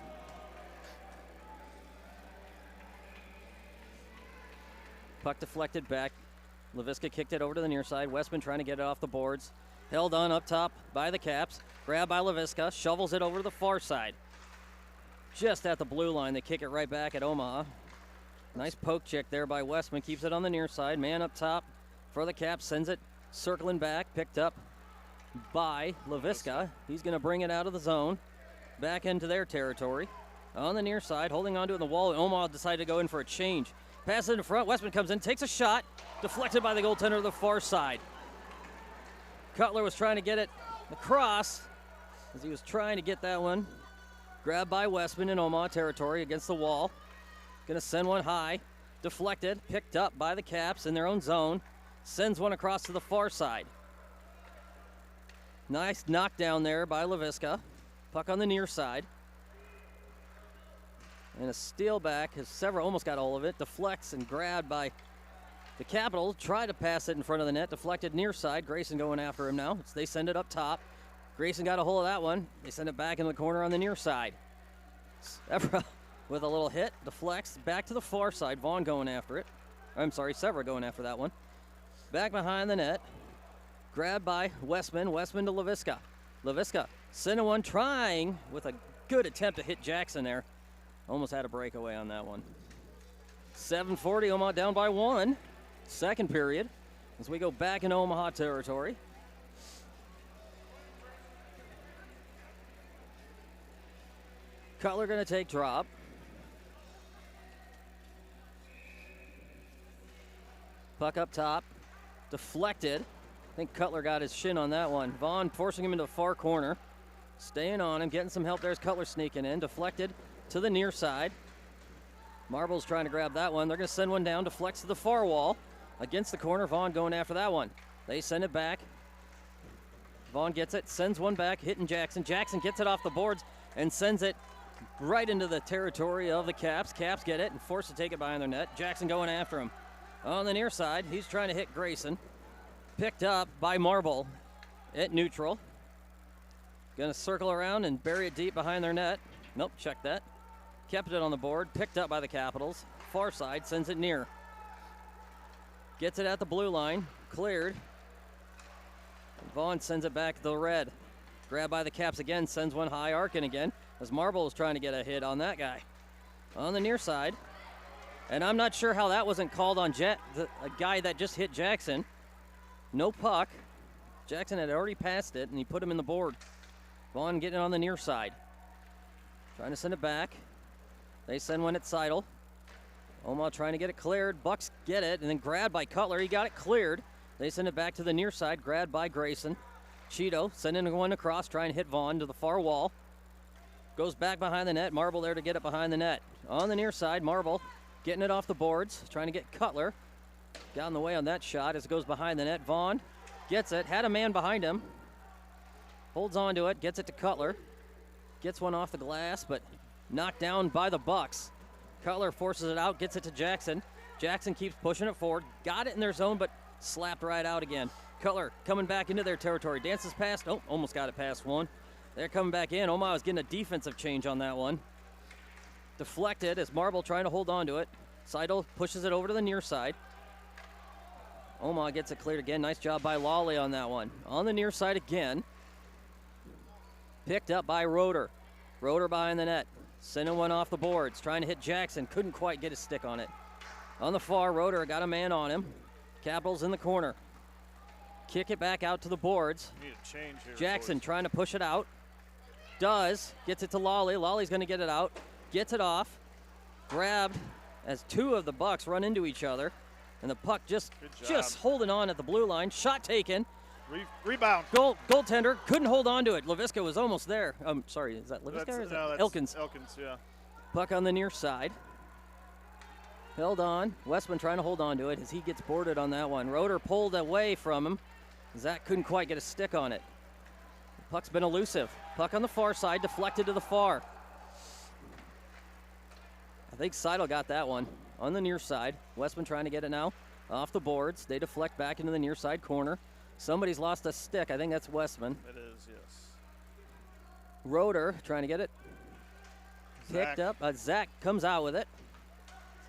Puck deflected back. LaVisca kicked it over to the near side. Westman trying to get it off the boards. Held on up top by the Caps. Grabbed by LaVisca. Shovels it over to the far side. Just at the blue line. They kick it right back at Omaha. Nice poke check there by Westman. Keeps it on the near side. Man up top for the Caps. Sends it circling back. Picked up by LaVisca. He's going to bring it out of the zone. Back into their territory. On the near side. Holding onto it in the wall. Omaha decided to go in for a change. Pass it in front. Westman comes in. Takes a shot. Deflected by the goaltender to the far side. Cutler was trying to get it across as he was trying to get that one. Grabbed by Westman in Omaha territory against the wall. Gonna send one high. Deflected. Picked up by the Caps in their own zone. Sends one across to the far side. Nice knockdown there by LaVisca. Puck on the near side. And a steal back as Severa almost got all of it. Deflects and grabbed by the Capitals. Try to pass it in front of the net. Deflected near side. Grayson going after him now. They send it up top. Grayson got a hold of that one. They send it back into the corner on the near side. Severa with a little hit. Deflects back to the far side. Vaughn going after it. I'm sorry, Severa going after that one. Back behind the net. Grabbed by Westman. Westman to LaVisca. LaVisca sending one, trying with a good attempt to hit Jackson there. Almost had a breakaway on that one. 7:40, Omaha down by 1. Second period as we go back in Omaha territory. Cutler going to take drop. Puck up top. Deflected. I think Cutler got his shin on that one. Vaughn forcing him into the far corner. Staying on him, getting some help. There's Cutler sneaking in. Deflected to the near side. Marble's trying to grab that one. They're going to send one down. Deflects to the far wall. Against the corner. Vaughn going after that one. They send it back. Vaughn gets it. Sends one back. Hitting Jackson. Jackson gets it off the boards and sends it right into the territory of the Caps. Caps get it and forced to take it behind their net. Jackson going after him. On the near side, he's trying to hit Grayson. Picked up by Marble at neutral. Gonna circle around and bury it deep behind their net. Nope, check that. Kept it on the board. Picked up by the Capitals. Far side, sends it near. Gets it at the blue line. Cleared. Vaughn sends it back to the red. Grabbed by the Caps again, sends one high. Arkin again, as Marble is trying to get a hit on that guy. On the near side. And I'm not sure how that wasn't called on a guy that just hit Jackson. No puck. Jackson had already passed it, and he put him in the board. Vaughn getting it on the near side. Trying to send it back. They send one at Seidel. Omaha trying to get it cleared. Bucks get it, and then grabbed by Cutler. He got it cleared. They send it back to the near side, grabbed by Grayson. Cheeto sending one across, trying to hit Vaughn to the far wall. Goes back behind the net. Marble there to get it behind the net. On the near side, Marble getting it off the boards, trying to get Cutler. Got in the way on that shot as it goes behind the net. Vaughn gets it, had a man behind him. Holds on to it, gets it to Cutler. Gets one off the glass, but knocked down by the Bucks. Cutler forces it out, gets it to Jackson. Jackson keeps pushing it forward. Got it in their zone, but slapped right out again. Cutler coming back into their territory. Dances past, oh, almost got it past one. They're coming back in. Omaha was getting a defensive change on that one. Deflected as Marble trying to hold on to it. Seidel pushes it over to the near side. Omaha gets it cleared again. Nice job by Lawley on that one. On the near side again. Picked up by Roeder. Roeder behind the net. Sending one off the boards. Trying to hit Jackson. Couldn't quite get a stick on it. On the far, Roeder got a man on him. Capitals in the corner. Kick it back out to the boards. Need a change here, Jackson boys. trying to push it out. Does. Gets it to Lawley. Lawley's going to get it out. Gets it off. Grabbed as two of the Bucks run into each other. And the puck just holding on at the blue line. Shot taken. Rebound. Goaltender couldn't hold on to it. LaVisca was almost there. Sorry, is that LaVisca or is that Elkins? Elkins, yeah. Puck on the near side. Held on. Westman trying to hold on to it as he gets boarded on that one. Roeder pulled away from him. Zach couldn't quite get a stick on it. The puck's been elusive. Puck on the far side, deflected to the far. I think Seidel got that one. on the near side. Westman trying to get it now off the boards. They deflect back into the near side corner. Somebody's lost a stick. I think that's Westman. It is, yes. Roeder trying to get it. Zach. Picked up. Zach comes out with it.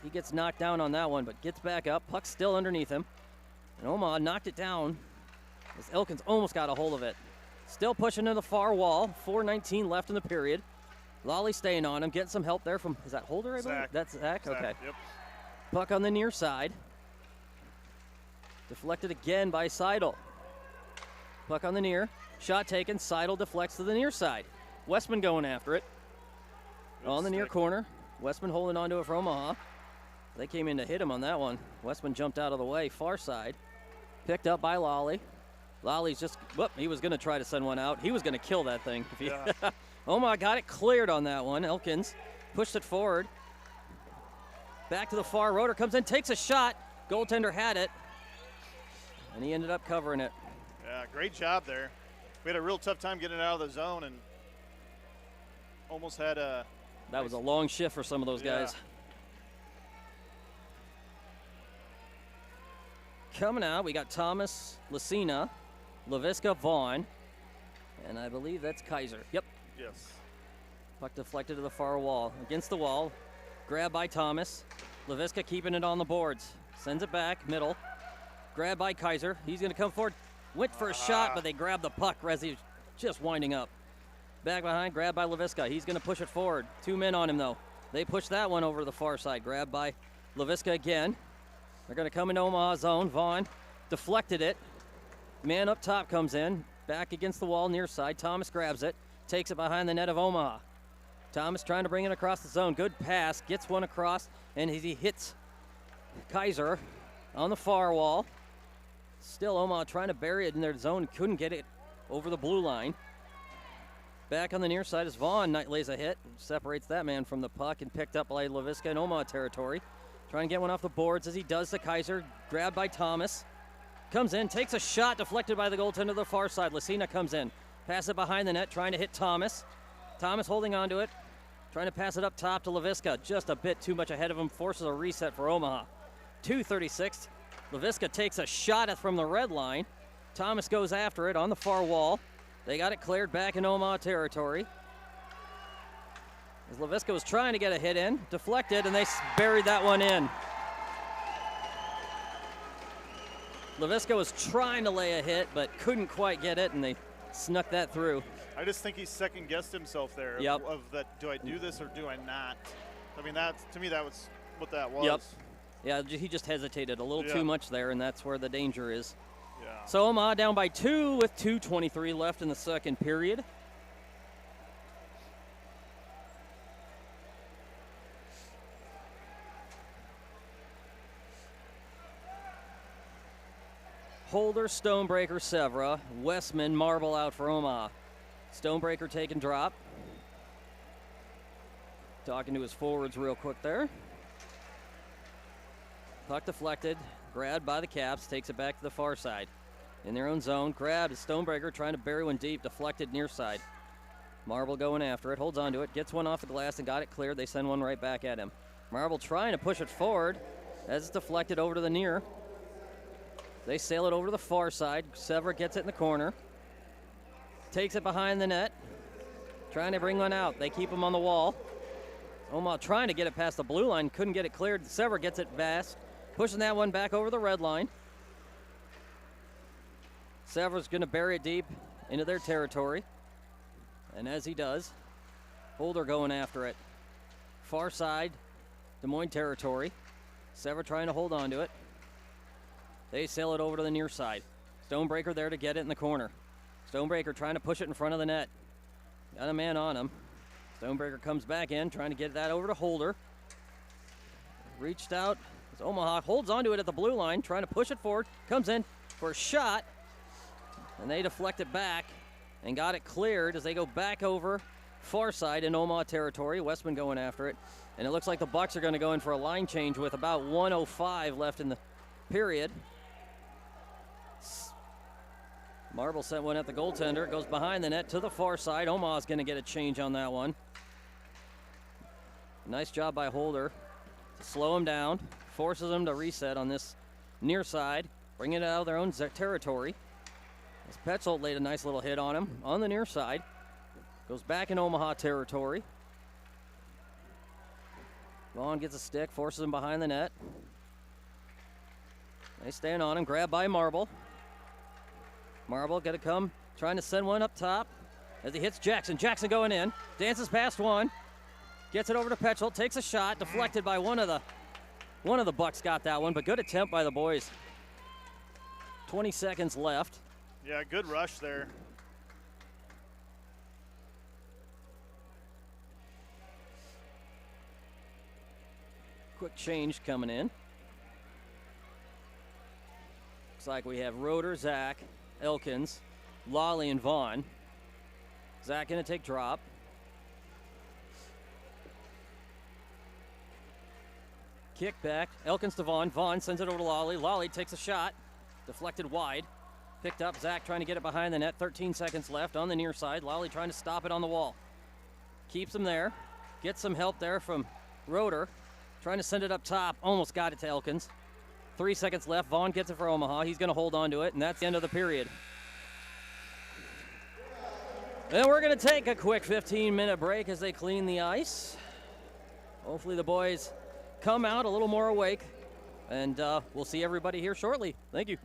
He gets knocked down on that one, but gets back up. Puck's still underneath him. And Omaha knocked it down as Elkins almost got a hold of it. Still pushing to the far wall. 4:19 left in the period. Lolly staying on him. Getting some help there from, is that Holder, I believe? Zach. That's Zach? Okay. Yep. Puck on the near side. Deflected again by Seidel. Puck on the near. Shot taken. Seidel deflects to the near side. Westman going after it. Good On the near stick. corner. Westman holding onto it for Omaha. They came in to hit him on that one. Westman jumped out of the way. Far side. Picked up by Lolly. Lolly's just, whoop, he was going to try to send one out. He was going to kill that thing. If he, Yeah. Omaha got it cleared on that one. Elkins pushed it forward. Back to the far. Roeder comes in, takes a shot. Goaltender had it. And he ended up covering it. Yeah, great job there. We had a real tough time getting it out of the zone and almost had a. That was a long shift for some of those guys. Coming out, we got Thomas, Lucina, LaVisca, Vaughn, and I believe that's Kaiser. Yep. Yes. Puck deflected to the far wall. Against the wall. Grab by Thomas. LaVisca keeping it on the boards. Sends it back, middle. Grab by Kaiser. He's going to come forward. Went for a shot, but they grabbed the puck as he was just winding up. Back behind, grab by LaVisca. He's going to push it forward. 2 men on him, though. They push that one over to the far side. Grab by LaVisca again. They're going to come into Omaha zone. Vaughn deflected it. Man up top comes in. Back against the wall, near side. Thomas grabs it. Takes it behind the net of Omaha. Thomas trying to bring it across the zone. Good pass. Gets one across, and he hits Kaiser on the far wall. Still Omaha trying to bury it in their zone. Couldn't get it over the blue line. Back on the near side as Vaughn lays a hit. Separates that man from the puck and picked up by LaVisca in Omaha territory. Trying to get one off the boards as he does to Kaiser. Grabbed by Thomas. Comes in, takes a shot, deflected by the goaltender to the far side. Lucina comes in. Pass it behind the net, trying to hit Thomas. Thomas holding on to it. Trying to pass it up top to LaVisca. Just a bit too much ahead of him. Forces a reset for Omaha. 2:36. LaVisca takes a shot from the red line. Thomas goes after it on the far wall. They got it cleared back in Omaha territory. As LaVisca was trying to get a hit in, deflected, and they buried that one in. LaVisca was trying to lay a hit, but couldn't quite get it, and they snuck that through. I just think he second-guessed himself there. Yep. Of that, do I do this or do I not? I mean, to me, that was what that was. Yep. Yeah, he just hesitated a little too much there, and that's where the danger is. Yeah. So Omaha down by 2 with 2:23 left in the second period. Holder, Stonebreaker, Severa, Westman, Marble out for Omaha. Stonebreaker taking drop. Talking to his forwards real quick there. Puck deflected, grabbed by the Caps, takes it back to the far side. In their own zone, grabbed, Stonebreaker trying to bury one deep, deflected near side. Marble going after it, holds onto it, gets one off the glass and got it cleared. They send one right back at him. Marble trying to push it forward as it's deflected over to the near. They sail it over to the far side. Severa gets it in the corner. Takes it behind the net. Trying to bring one out. They keep him on the wall. Omaha trying to get it past the blue line. Couldn't get it cleared. Severa gets it fast. Pushing that one back over the red line. Severa's going to bury it deep into their territory. And as he does, Holder going after it. Far side, Des Moines territory. Severa trying to hold on to it. They sail it over to the near side. Stonebreaker there to get it in the corner. Stonebreaker trying to push it in front of the net. Got a man on him. Stonebreaker comes back in, trying to get that over to Holder. Reached out. As Omaha holds onto it at the blue line, trying to push it forward. Comes in for a shot. And they deflect it back and got it cleared as they go back over far side in Omaha territory. Westman going after it. And it looks like the Bucks are going to go in for a line change with about 1:05 left in the period. Marble sent one at the goaltender. It goes behind the net to the far side. Omaha's going to get a change on that one. Nice job by Holder. slow them down, forces them to reset on this near side, bring it out of their own territory. As Petzold laid a nice little hit on him on the near side. Goes back in Omaha territory. Vaughn gets a stick, forces him behind the net. They stand on him, grabbed by Marble. Marble got to come, trying to send one up top as he hits Jackson. Jackson going in, dances past one, gets it over to Petzold, takes a shot, deflected by one of the Bucks got that one, but good attempt by the boys. 20 seconds left. Yeah, good rush there. Quick change coming in. Looks like we have Roeder, Zach, Elkins, Lolly, and Vaughn. Zach gonna take drop. Kick back, Elkins to Vaughn. Vaughn sends it over to Lolly. Lolly takes a shot, deflected wide. Picked up, Zach trying to get it behind the net. 13 seconds left on the near side. Lolly trying to stop it on the wall. Keeps him there. Gets some help there from Roeder. Trying to send it up top. Almost got it to Elkins. 3 seconds left. Vaughn gets it for Omaha. He's going to hold on to it, and that's the end of the period. And we're going to take a quick 15-minute break as they clean the ice. Hopefully the boys come out a little more awake, and we'll see everybody here shortly. Thank you.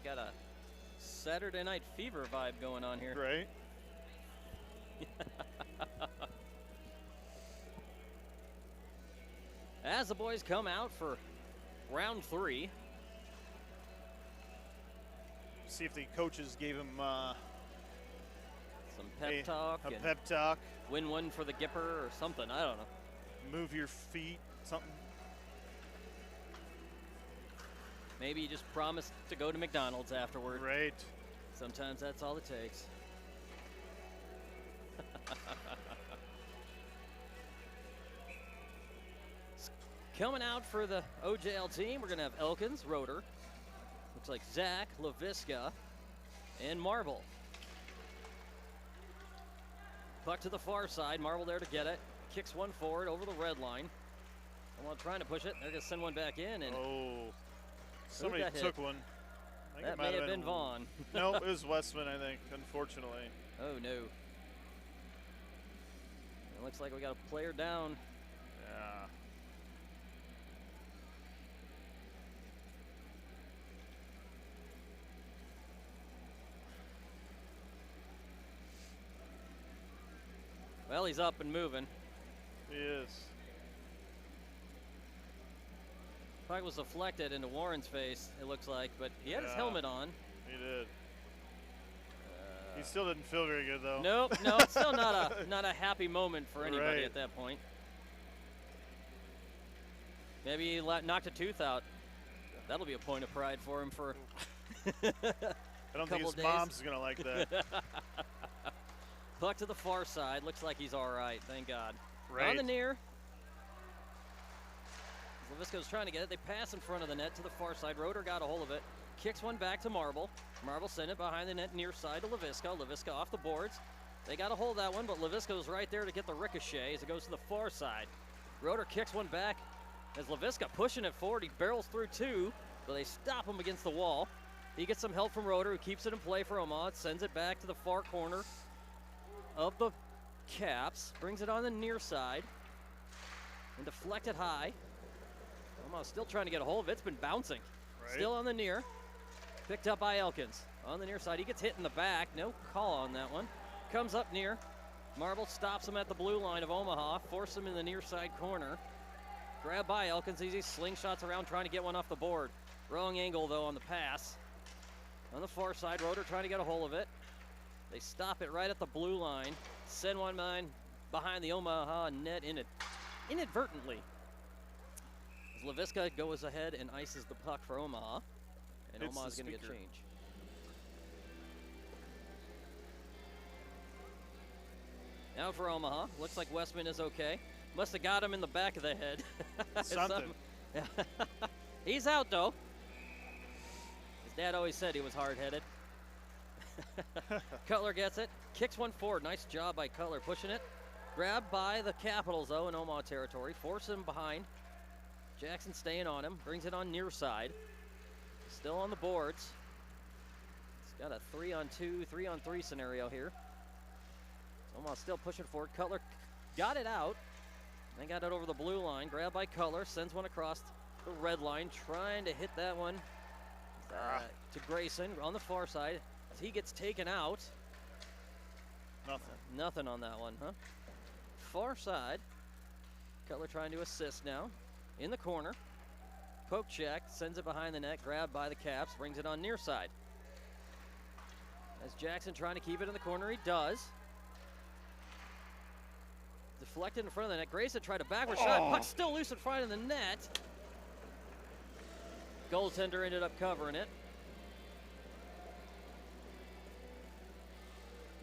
got a Saturday Night Fever vibe going on here. Right. As the boys come out for round 3. See if the coaches gave him Some pep talk. a and pep talk. win one for the Gipper or something. I don't know. Move your feet, something. Maybe you just promised to go to McDonald's afterward. Right. Sometimes that's all it takes. Coming out for the OJL team, we're going to have Elkins, Roeder. Looks like Zach, LaVisca, and Marble. Puck to the far side. Marble there to get it. Kicks one forward over the red line. Someone trying to push it. They're going to send one back in. And Oh. Somebody got hit? took one. I think that it might may have been Vaughn. No, it was Westman, I think, unfortunately. Oh, no. It looks like we got a player down. Yeah. Well, he's up and moving. He is. Puck was deflected into Warren's face, it looks like, but he had his Yeah. helmet on. He did. He still didn't feel very good, though. Nope, no, it's still not a happy moment for anybody Right. at that point. Maybe he knocked a tooth out. That'll be a point of pride for him for I don't think couple his days. mom's going to like that. Puck to the far side. Looks like he's all right, thank God. Right. On the near. LaVisca's trying to get it. They pass in front of the net to the far side. Roeder got a hold of it. Kicks one back to Marble. Marble sent it behind the net near side to LaVisca. LaVisca off the boards. They got a hold of that one, but LaVisca was right there to get the ricochet as it goes to the far side. Roeder kicks one back as LaVisca pushing it forward. He barrels through two, but they stop him against the wall. He gets some help from Roeder, who keeps it in play for Omaha. Sends it back to the far corner of the Caps. Brings it on the near side and deflected high. Omaha still trying to get a hold of it. It's been bouncing. Right. Still on the near. Picked up by Elkins. On the near side, he gets hit in the back. No call on that one. Comes up near. Marble stops him at the blue line of Omaha. Force him in the near side corner. Grab by Elkins. Easy slingshots around trying to get one off the board. Wrong angle, though, on the pass. On the far side, Roeder trying to get a hold of it. They stop it right at the blue line. Send one man behind the Omaha net inadvertently. As LaVisca goes ahead and ices the puck for Omaha. And Hits Omaha's the going to get speaker. change. Now for Omaha. Looks like Westman is okay. Must have got him in the back of the head. Something. He's out, though. His dad always said he was hard-headed. Cutler gets it. Kicks one forward. Nice job by Cutler pushing it. Grabbed by the Capitals, though, in Omaha territory. Force him behind. Jackson staying on him. Brings it on near side. Still on the boards. It's got a 3-on-2, 3-on-3 scenario here. Omaha still pushing forward. Cutler got it out. Then got it over the blue line. Grabbed by Cutler. Sends one across the red line. Trying to hit that one to Grayson on the far side. As he gets taken out. Nothing. Nothing on that one, huh? Far side. Cutler trying to assist now. In the corner. Poke check. Sends it behind the net. Grabbed by the Caps. Brings it on near side. As Jackson trying to keep it in the corner. He does. Deflected in front of the net. Grayson tried a backward shot. Puck still loose in front of the net. Goaltender ended up covering it.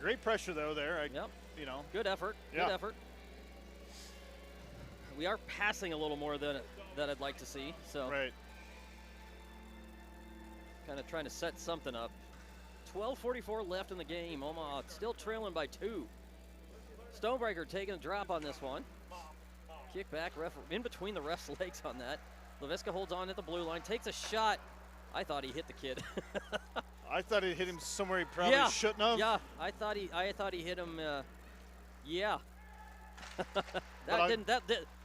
Great pressure, though, there. Yep. You know. Good effort. Yeah. Good effort. We are passing a little more than I'd like to see. So Right. kind of trying to set something up. 12:44 left in the game. Omaha still trailing by 2. Stonebreaker taking a drop on this one. Kick back, ref in between the ref's legs on that. LaVisca holds on at the blue line, takes a shot. I thought he hit the kid. I thought it hit him somewhere he probably shouldn't have. Yeah, I thought he hit him. Yeah. that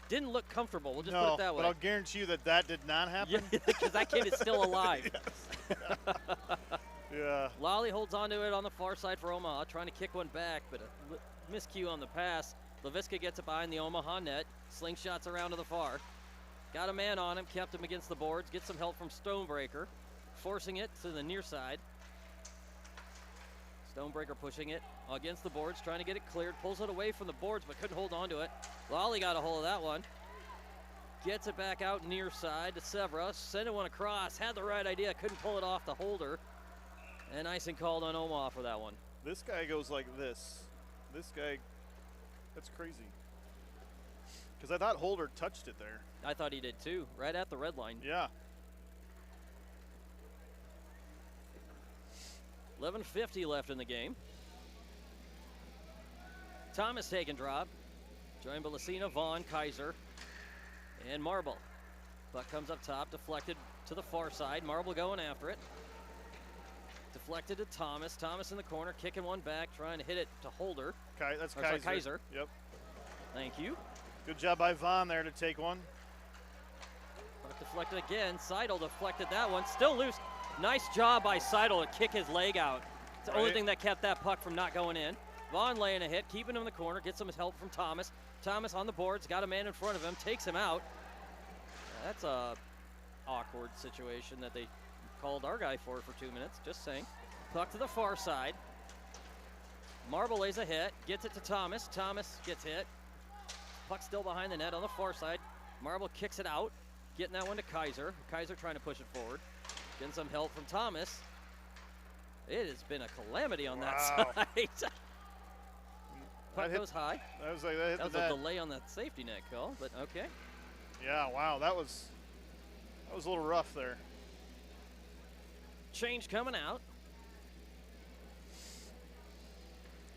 didn't look comfortable. We'll just put it that way. But I'll guarantee you that did not happen. Because that kid is still alive. Yes. Yeah. Lally holds onto it on the far side for Omaha, trying to kick one back, but a miscue on the pass. Laviska gets it behind the Omaha net, slingshots around to the far. Got a man on him, kept him against the boards, gets some help from Stonebreaker, forcing it to the near side. Stonebreaker pushing it against the boards, trying to get it cleared, pulls it away from the boards, but couldn't hold on to it. Lally got a hold of that one. Gets it back out near side to Severa, sending one across, had the right idea, couldn't pull it off the holder. And icing called on Omaha for that one. This guy goes like this. This guy, that's crazy. Because I thought Holder touched it there. I thought he did too, right at the red line. Yeah. 11:50 left in the game. Thomas taking drop. Joined by Lucina, Vaughn, Kaiser, and Marble. Puck comes up top, deflected to the far side. Marble going after it. Deflected to Thomas. Thomas in the corner, kicking one back, trying to hit it to Holder. That's Or, Kaiser. sorry, Kaiser. Yep. Thank you. Good job by Vaughn there to take one. Puck deflected again. Seidel deflected that one. Still loose. Nice job by Seidel to kick his leg out. It's the only thing that kept that puck from not going in. Vaughn laying a hit, keeping him in the corner, gets some help from Thomas. Thomas on the boards, got a man in front of him, takes him out. That's a awkward situation that they called our guy for 2 minutes, just saying. Puck to the far side. Marble lays a hit, gets it to Thomas. Thomas gets hit. Puck still behind the net on the far side. Marble kicks it out, getting that one to Kaiser. Kaiser trying to push it forward. Getting some help from Thomas. It has been a calamity on that side. Puck goes high. That was like that hit That was the net. a delay on that safety net call, but okay. Yeah, wow, that was a little rough there. Change coming out.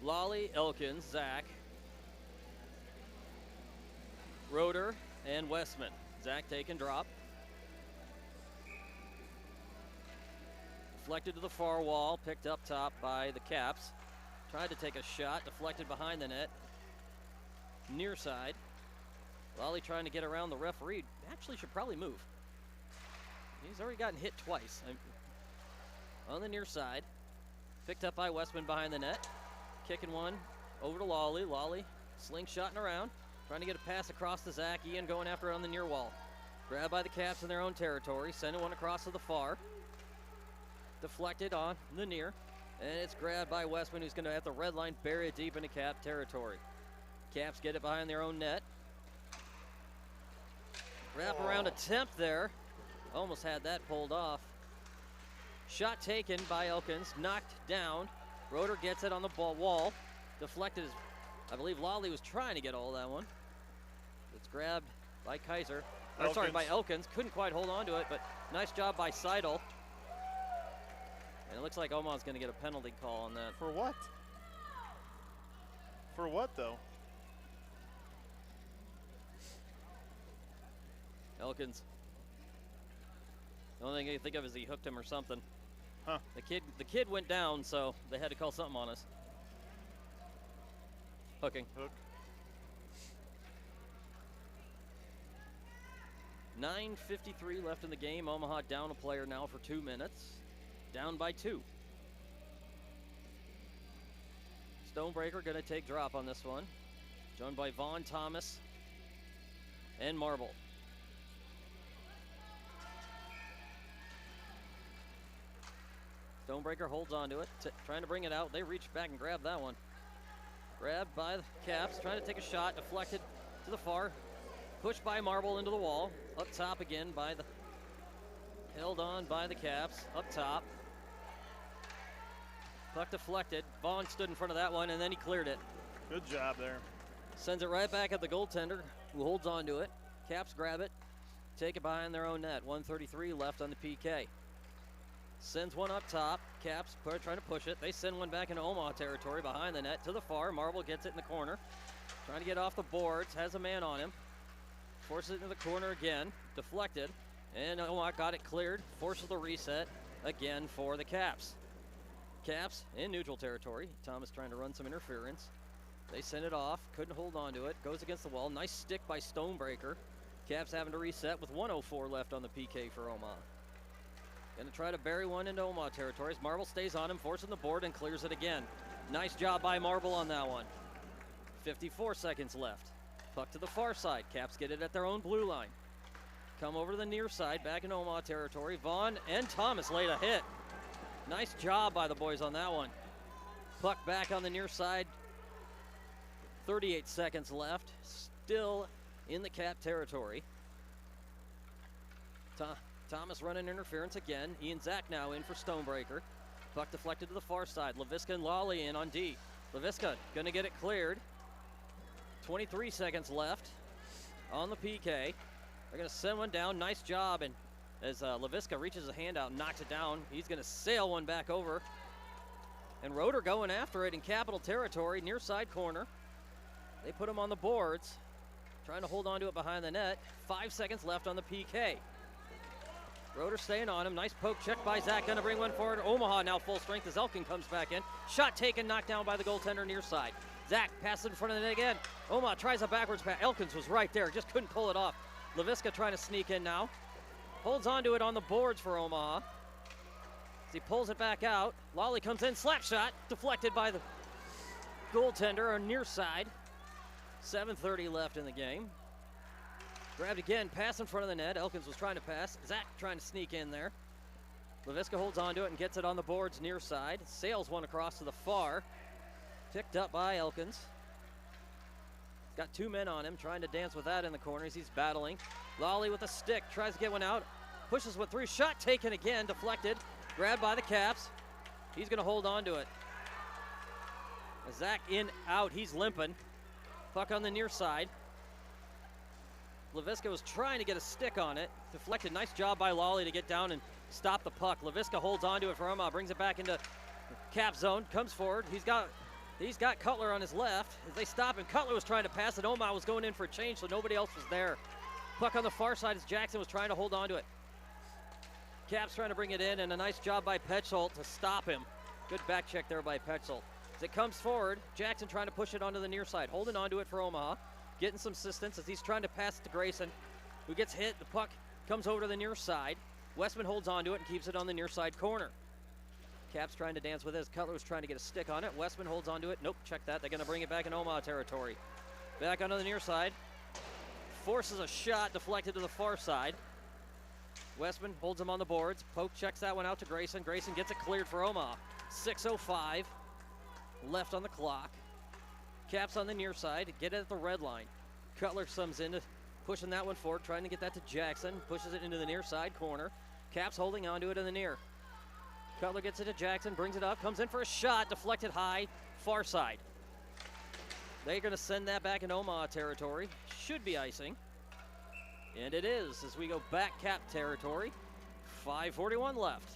Lally, Elkins, Zach, Roeder, and Westman. Zach taking drop. Deflected to the far wall, picked up top by the Caps. Tried to take a shot, deflected behind the net. Near side. Lally trying to get around the referee. Actually should probably move. He's already gotten hit twice. On the near side. Picked up by Westman behind the net. Kicking one over to Lally. Lally slingshotting around. Trying to get a pass across to Zach. Ian going after it on the near wall. Grabbed by the Caps in their own territory. Sending one across to the far. Deflected on the near. And it's grabbed by Westman, who's going to have the red line buried deep into Cap territory. Caps get it behind their own net. Wrap around attempt there. Almost had that pulled off. Shot taken by Elkins, knocked down. Roeder gets it on the wall. Deflected, I believe Lally was trying to get all that one. It's grabbed by Kaiser. Or sorry, by Elkins. Couldn't quite hold on to it, but nice job by Seidel. And it looks like Omaha's going to get a penalty call on that. For what? For what, though? Elkins. The only thing I can think of is he hooked him or something. Huh. The kid went down, so they had to call something on us. Hooking. Hook. 9:53 left in the game. Omaha down a player now for 2 minutes. Down by 2. Stonebreaker going to take drop on this one. Joined by Vaughn, Thomas, and Marble. Stonebreaker holds on to it, trying to bring it out. They reach back and grab that one. Grabbed by the Caps, trying to take a shot, deflected to the far. Pushed by Marble into the wall. Up top again by the, held on by the Caps, up top. Puck deflected. Vaughn stood in front of that one, and then he cleared it. Good job there. Sends it right back at the goaltender, who holds on to it. Caps grab it, take it behind their own net. 1:33 left on the PK. Sends one up top. Caps trying to push it. They send one back into Omaha territory behind the net to the far. Marble gets it in the corner. Trying to get off the boards. Has a man on him. Forces it into the corner again. Deflected. And Omaha got it cleared. Forces the reset again for the Caps. Caps in neutral territory. Thomas trying to run some interference. They send it off. Couldn't hold on to it. Goes against the wall. Nice stick by Stonebreaker. Caps having to reset with 1:04 left on the PK for Omaha. Gonna try to bury one into Omaha territory. Marble stays on him, forcing the board and clears it again. Nice job by Marble on that one. 54 seconds left. Puck to the far side. Caps get it at their own blue line. Come over to the near side, back in Omaha territory. Vaughn and Thomas laid a hit. Nice job by the boys on that one. Puck back on the near side. 38 seconds left. Still in the Cap territory. Thomas running interference again. Ian Zach now in for Stonebreaker. Puck deflected to the far side. Laviska and Lawley in on D. Laviska gonna get it cleared. 23 seconds left on the PK. They're gonna send one down. Nice job, and as Laviska reaches a hand out and knocks it down, he's gonna sail one back over. And Roeder going after it in Capital territory, near side corner. They put him on the boards, trying to hold on to it behind the net. 5 seconds left on the PK. Roeder staying on him. Nice poke check by Zach. Gonna bring one forward. Omaha now full strength as Elkin comes back in. Shot taken, knocked down by the goaltender near side. Zach passes in front of the net again. Omaha tries a backwards pass. Elkins was right there, just couldn't pull it off. Laviska trying to sneak in now. Holds onto it on the boards for Omaha. As he pulls it back out. Lawley comes in, slap shot, deflected by the goaltender on near side. 7:30 left in the game. Grabbed again, pass in front of the net. Elkins was trying to pass. Zach trying to sneak in there. Laviska holds onto it and gets it on the boards near side. Sails one across to the far. Picked up by Elkins. Got two men on him, trying to dance with that in the corners. He's battling. Lawley with a stick, tries to get one out. Pushes with three, shot taken again, deflected. Grabbed by the Caps. He's gonna hold on to it. Zach in, out, he's limping. Puck on the near side. Laviska was trying to get a stick on it. Deflected, nice job by Lawley to get down and stop the puck. Laviska holds onto it for Omaha, brings it back into Cap zone, comes forward. He's got Cutler on his left. As they stop him, Cutler was trying to pass it. Omaha was going in for a change, so nobody else was there. Puck on the far side as Jackson was trying to hold onto it. Caps trying to bring it in, and a nice job by Petzold to stop him. Good back check there by Petzold. As it comes forward, Jackson trying to push it onto the near side, holding onto it for Omaha. Getting some assistance as he's trying to pass it to Grayson, who gets hit. The puck comes over to the near side. Westman holds onto it and keeps it on the near side corner. Caps trying to dance with it as Cutler was trying to get a stick on it. Westman holds onto it. Nope, check that. They're going to bring it back in Omaha territory. Back onto the near side. Forces a shot deflected to the far side. Westman holds him on the boards. Poke checks that one out to Grayson. Grayson gets it cleared for Omaha. 6:05 left on the clock. Caps on the near side, get it at the red line. Cutler comes in, pushing that one forward, trying to get that to Jackson. Pushes it into the near side corner. Caps holding onto it in the near. Cutler gets it to Jackson, brings it up, comes in for a shot, deflected high, far side. They're going to send that back in Omaha territory. Should be icing. And it is as we go back Cap territory. 5:41 left.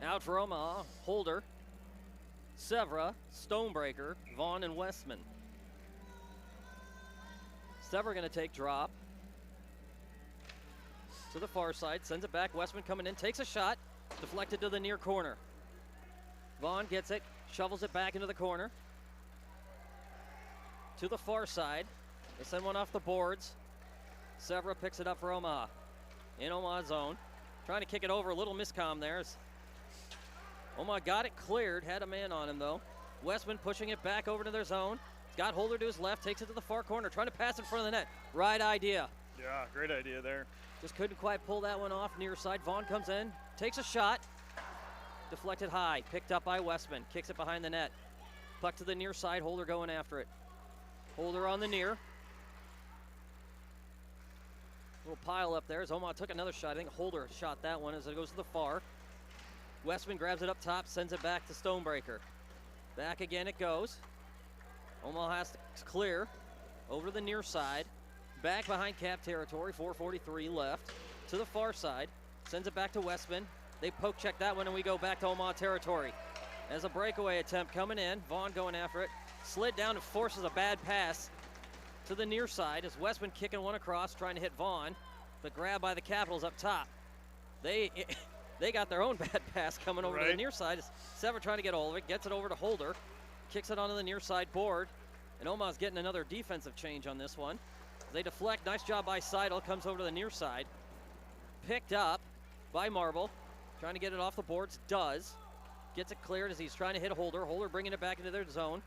Out for Omaha, Holder, Severa, Stonebreaker, Vaughn, and Westman. Severa going to take drop to the far side, sends it back. Westman coming in, takes a shot, deflected to the near corner. Vaughn gets it, shovels it back into the corner. To the far side, they send one off the boards. Severa picks it up for Omaha. In Omaha zone, trying to kick it over, a little miscomm there. Omaha got it cleared, had a man on him though. Westman pushing it back over to their zone. He's got Holder to his left, takes it to the far corner, trying to pass in front of the net. Right idea. Yeah, great idea there. Just couldn't quite pull that one off near side. Vaughn comes in, takes a shot. Deflected high, picked up by Westman, kicks it behind the net. Puck to the near side, Holder going after it. Holder on the near. Little pile up there as Omaha took another shot. I think Holder shot that one as it goes to the far. Westman grabs it up top, sends it back to Stonebreaker. Back again it goes. Omaha has to clear over to the near side. Back behind Cap territory, 4:43 left. To the far side, sends it back to Westman. They poke check that one and we go back to Omaha territory. As a breakaway attempt coming in, Vaughn going after it. Slid down and forces a bad pass to the near side as Westman kicking one across, trying to hit Vaughn, but grabbed by the Capitals up top. They got their own bad pass coming over to the near side. Severa trying to get hold of it, gets it over to Holder, kicks it onto the near side board, and Omaha's getting another defensive change on this one. They deflect. Nice job by Seidel. Comes over to the near side. Picked up by Marble. Trying to get it off the boards. Does. Gets it cleared as he's trying to hit Holder. Holder bringing it back into their zone.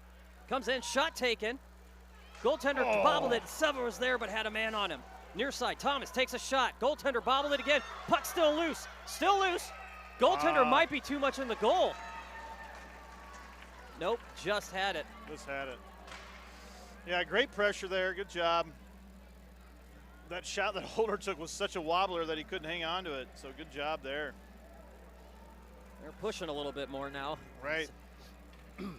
Comes in. Shot taken. Goaltender bobbled it. Sever was there but had a man on him. Near side. Thomas takes a shot. Goaltender bobbled it again. Puck still loose. Still loose. Goaltender might be too much in the goal. Nope. Just had it. Just had it. Yeah, great pressure there. Good job. That shot that Holder took was such a wobbler that he couldn't hang on to it. So good job there. They're pushing a little bit more now. Right. There's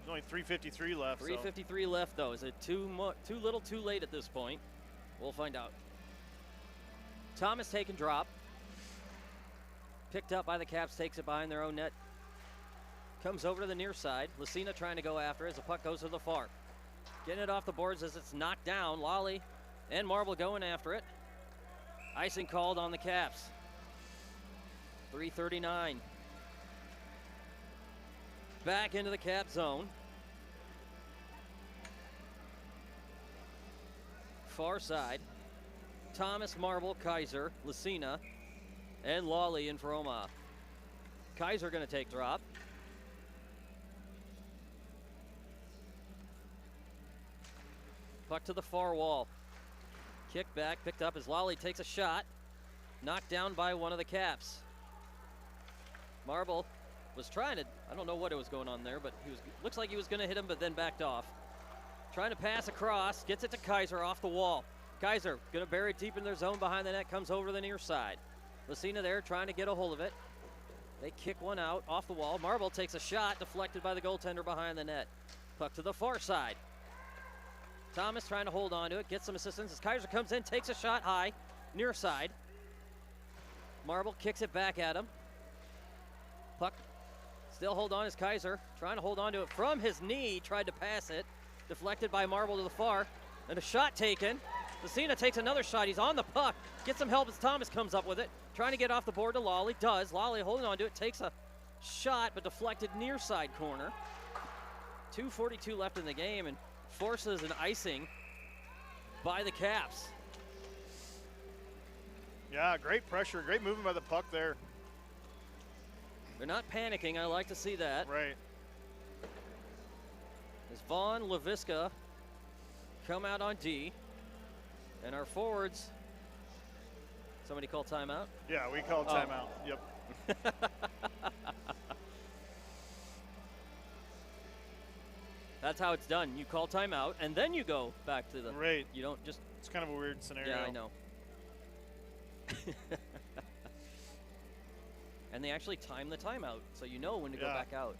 only 3:53 left. 3:53 left, though. Is it too little too late at this point? We'll find out. Thomas taking drop. Picked up by the Caps, takes it behind their own net. Comes over to the near side. Lucina trying to go after it as the puck goes to the far. Getting it off the boards as it's knocked down. Lally and Marble going after it. Icing called on the Caps. 3:39. Back into the Cap zone. Far side. Thomas, Marble, Kaiser, Lucina, and Lawley in for Omaha. Kaiser going to take drop. Puck to the far wall. Kick back, picked up as Lawley takes a shot. Knocked down by one of the Caps. Marble was trying to, I don't know what it was going on there, but looks like he was going to hit him, but then backed off. Trying to pass across, gets it to Kaiser off the wall. Kaiser going to bury it deep in their zone behind the net, comes over to the near side. Lucina there trying to get a hold of it. They kick one out off the wall. Marble takes a shot, deflected by the goaltender behind the net. Puck to the far side. Thomas trying to hold on to it, gets some assistance as Kaiser comes in, takes a shot high, near side. Marble kicks it back at him. Puck still hold on as Kaiser trying to hold on to it from his knee, tried to pass it. Deflected by Marble to the far, and a shot taken. Lucina takes another shot, he's on the puck. Gets some help as Thomas comes up with it. Trying to get off the board to Lawley, does. Lawley holding on to it, takes a shot, but deflected near side corner. 2:42 left in the game, and forces an icing by the Caps. Yeah, great pressure, great movement by the puck there. They're not panicking, I like to see that. Right. As Vaughn, LaVisca come out on D, and our forwards, somebody call timeout? Yeah, we call timeout, yep. That's how it's done. You call timeout, and then you go back to the. Right. You don't just. It's kind of a weird scenario. Yeah, I know. And they actually time the timeout, so you know when to go back out.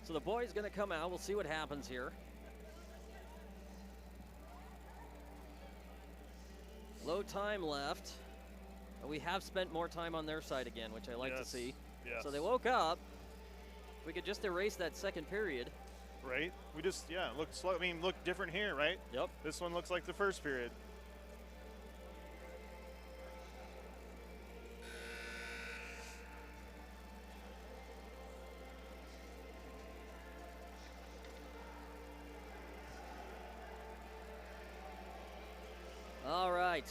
So the boys going to come out. We'll see what happens here. Low time left. We have spent more time on their side again, which I like to see. Yes. So they woke up. We could just erase that second period. Right. We just, look different here, right? Yep. This one looks like the first period. All right.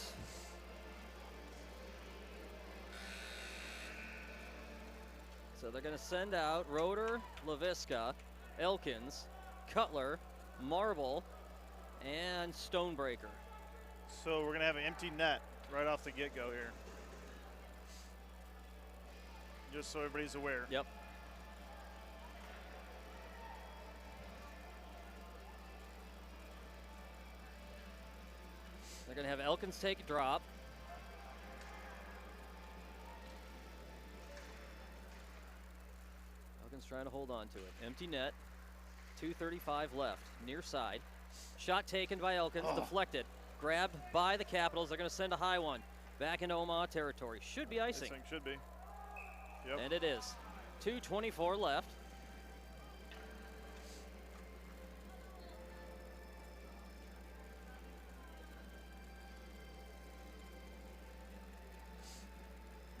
So they're going to send out Roeder, LaVisca, Elkins, Cutler, Marble, and Stonebreaker. So we're going to have an empty net right off the get-go here. Just so everybody's aware. Yep. They're going to have Elkins take a drop. Elkins trying to hold on to it. Empty net. 2:35 left. Near side. Shot taken by Elkins. Deflected. Grabbed by the Capitals. They're going to send a high one. Back into Omaha territory. Should be icing. Icing should be. Yep. And it is. 2:24 left.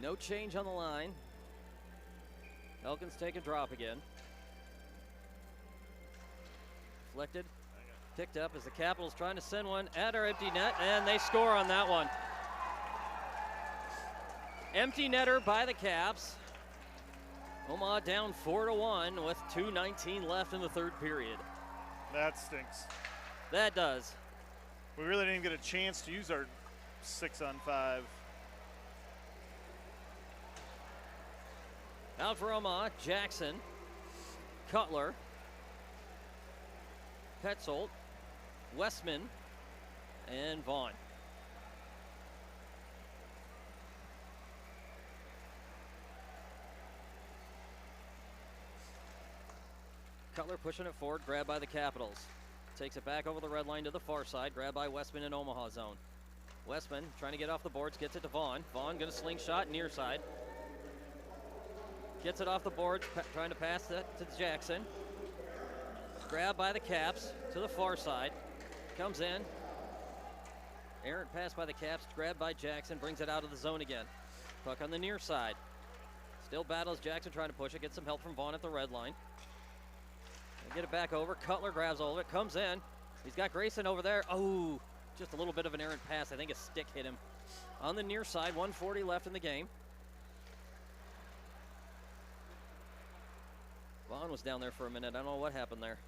No change on the line. Elkins take a drop again. Deflected, picked up as the Capitals trying to send one at our empty net, and they score on that one. Empty netter by the Caps. Omaha down 4-1 with 2:19 left in the third period. That stinks. That does. We really didn't get a chance to use our 6-on-5. Out for Omaha, Jackson, Cutler, Petzold, Westman, and Vaughn. Cutler pushing it forward, grabbed by the Capitals. Takes it back over the red line to the far side, grabbed by Westman in Omaha zone. Westman trying to get off the boards, gets it to Vaughn. Vaughn gonna slingshot near side. Gets it off the boards, trying to pass it to Jackson. Grabbed by the Caps to the far side. Comes in. Errant pass by the Caps, grabbed by Jackson, brings it out of the zone again. Puck on the near side. Still battles Jackson trying to push it, gets some help from Vaughn at the red line. Get it back over. Cutler grabs hold of it, comes in. He's got Grayson over there. Oh, just a little bit of an errant pass. I think a stick hit him. On the near side, 1:40 left in the game. Vaughn was down there for a minute. I don't know what happened there.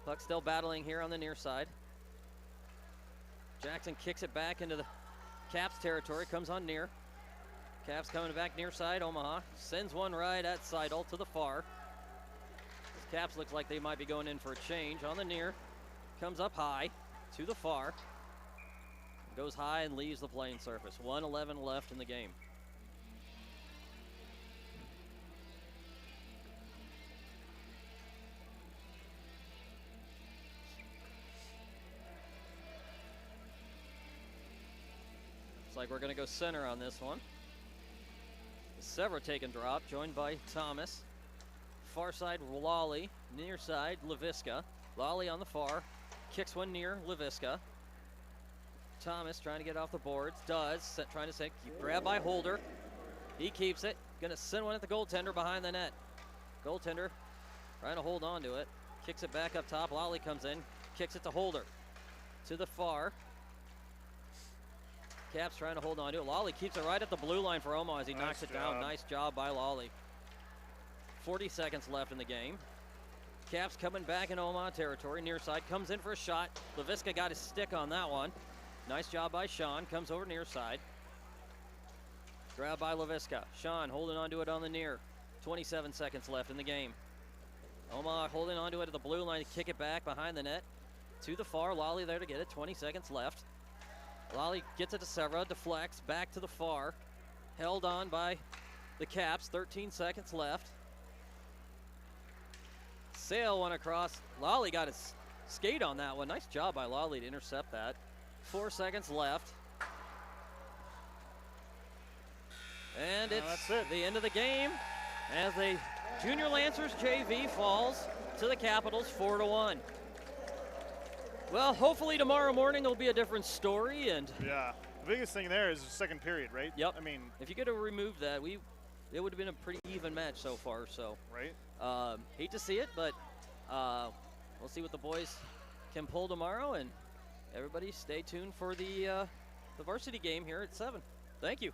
Puck still battling here on the near side. Jackson kicks it back into the Caps territory, comes on near. Caps coming back near side, Omaha. Sends one right at Seidel to the far. Caps looks like they might be going in for a change. On the near, comes up high to the far. Goes high and leaves the playing surface. 1:11 left in the game. Looks like we're going to go center on this one. Severa taking drop, joined by Thomas. Far side, Lawley. Near side, Laviska. Lawley on the far. Kicks one near Laviska. Thomas trying to get off the boards. Does. Trying to send. Grab by Holder. He keeps it. Going to send one at the goaltender behind the net. Goaltender trying to hold on to it. Kicks it back up top. Lawley comes in. Kicks it to Holder. To the far. Caps trying to hold on to it. Lawley keeps it right at the blue line for Omaha as he knocks it down. Nice job by Lawley. 40 seconds left in the game. Caps coming back in Omaha territory. Near side comes in for a shot. Laviska got his stick on that one. Nice job by Sean. Comes over near side. Grab by Laviska. Sean holding on to it on the near. 27 seconds left in the game. Omaha holding on to it at the blue line to kick it back behind the net. To the far. Lawley there to get it. 20 seconds left. Lawley gets it to Severa. Deflects back to the far. Held on by the Caps. 13 seconds left. Sale went across. Lawley got his skate on that one. Nice job by Lawley to intercept that. 4 seconds left. And it's the end of the game as the Junior Lancers JV falls to the Capitals 4-1. Well, hopefully tomorrow morning will be a different story. And yeah, the biggest thing there is the second period, right? Yep. I mean, if you could have removed that, it would have been a pretty even match so far. So right. Hate to see it, but we'll see what the boys can pull tomorrow. And everybody stay tuned for the varsity game here at 7. Thank you.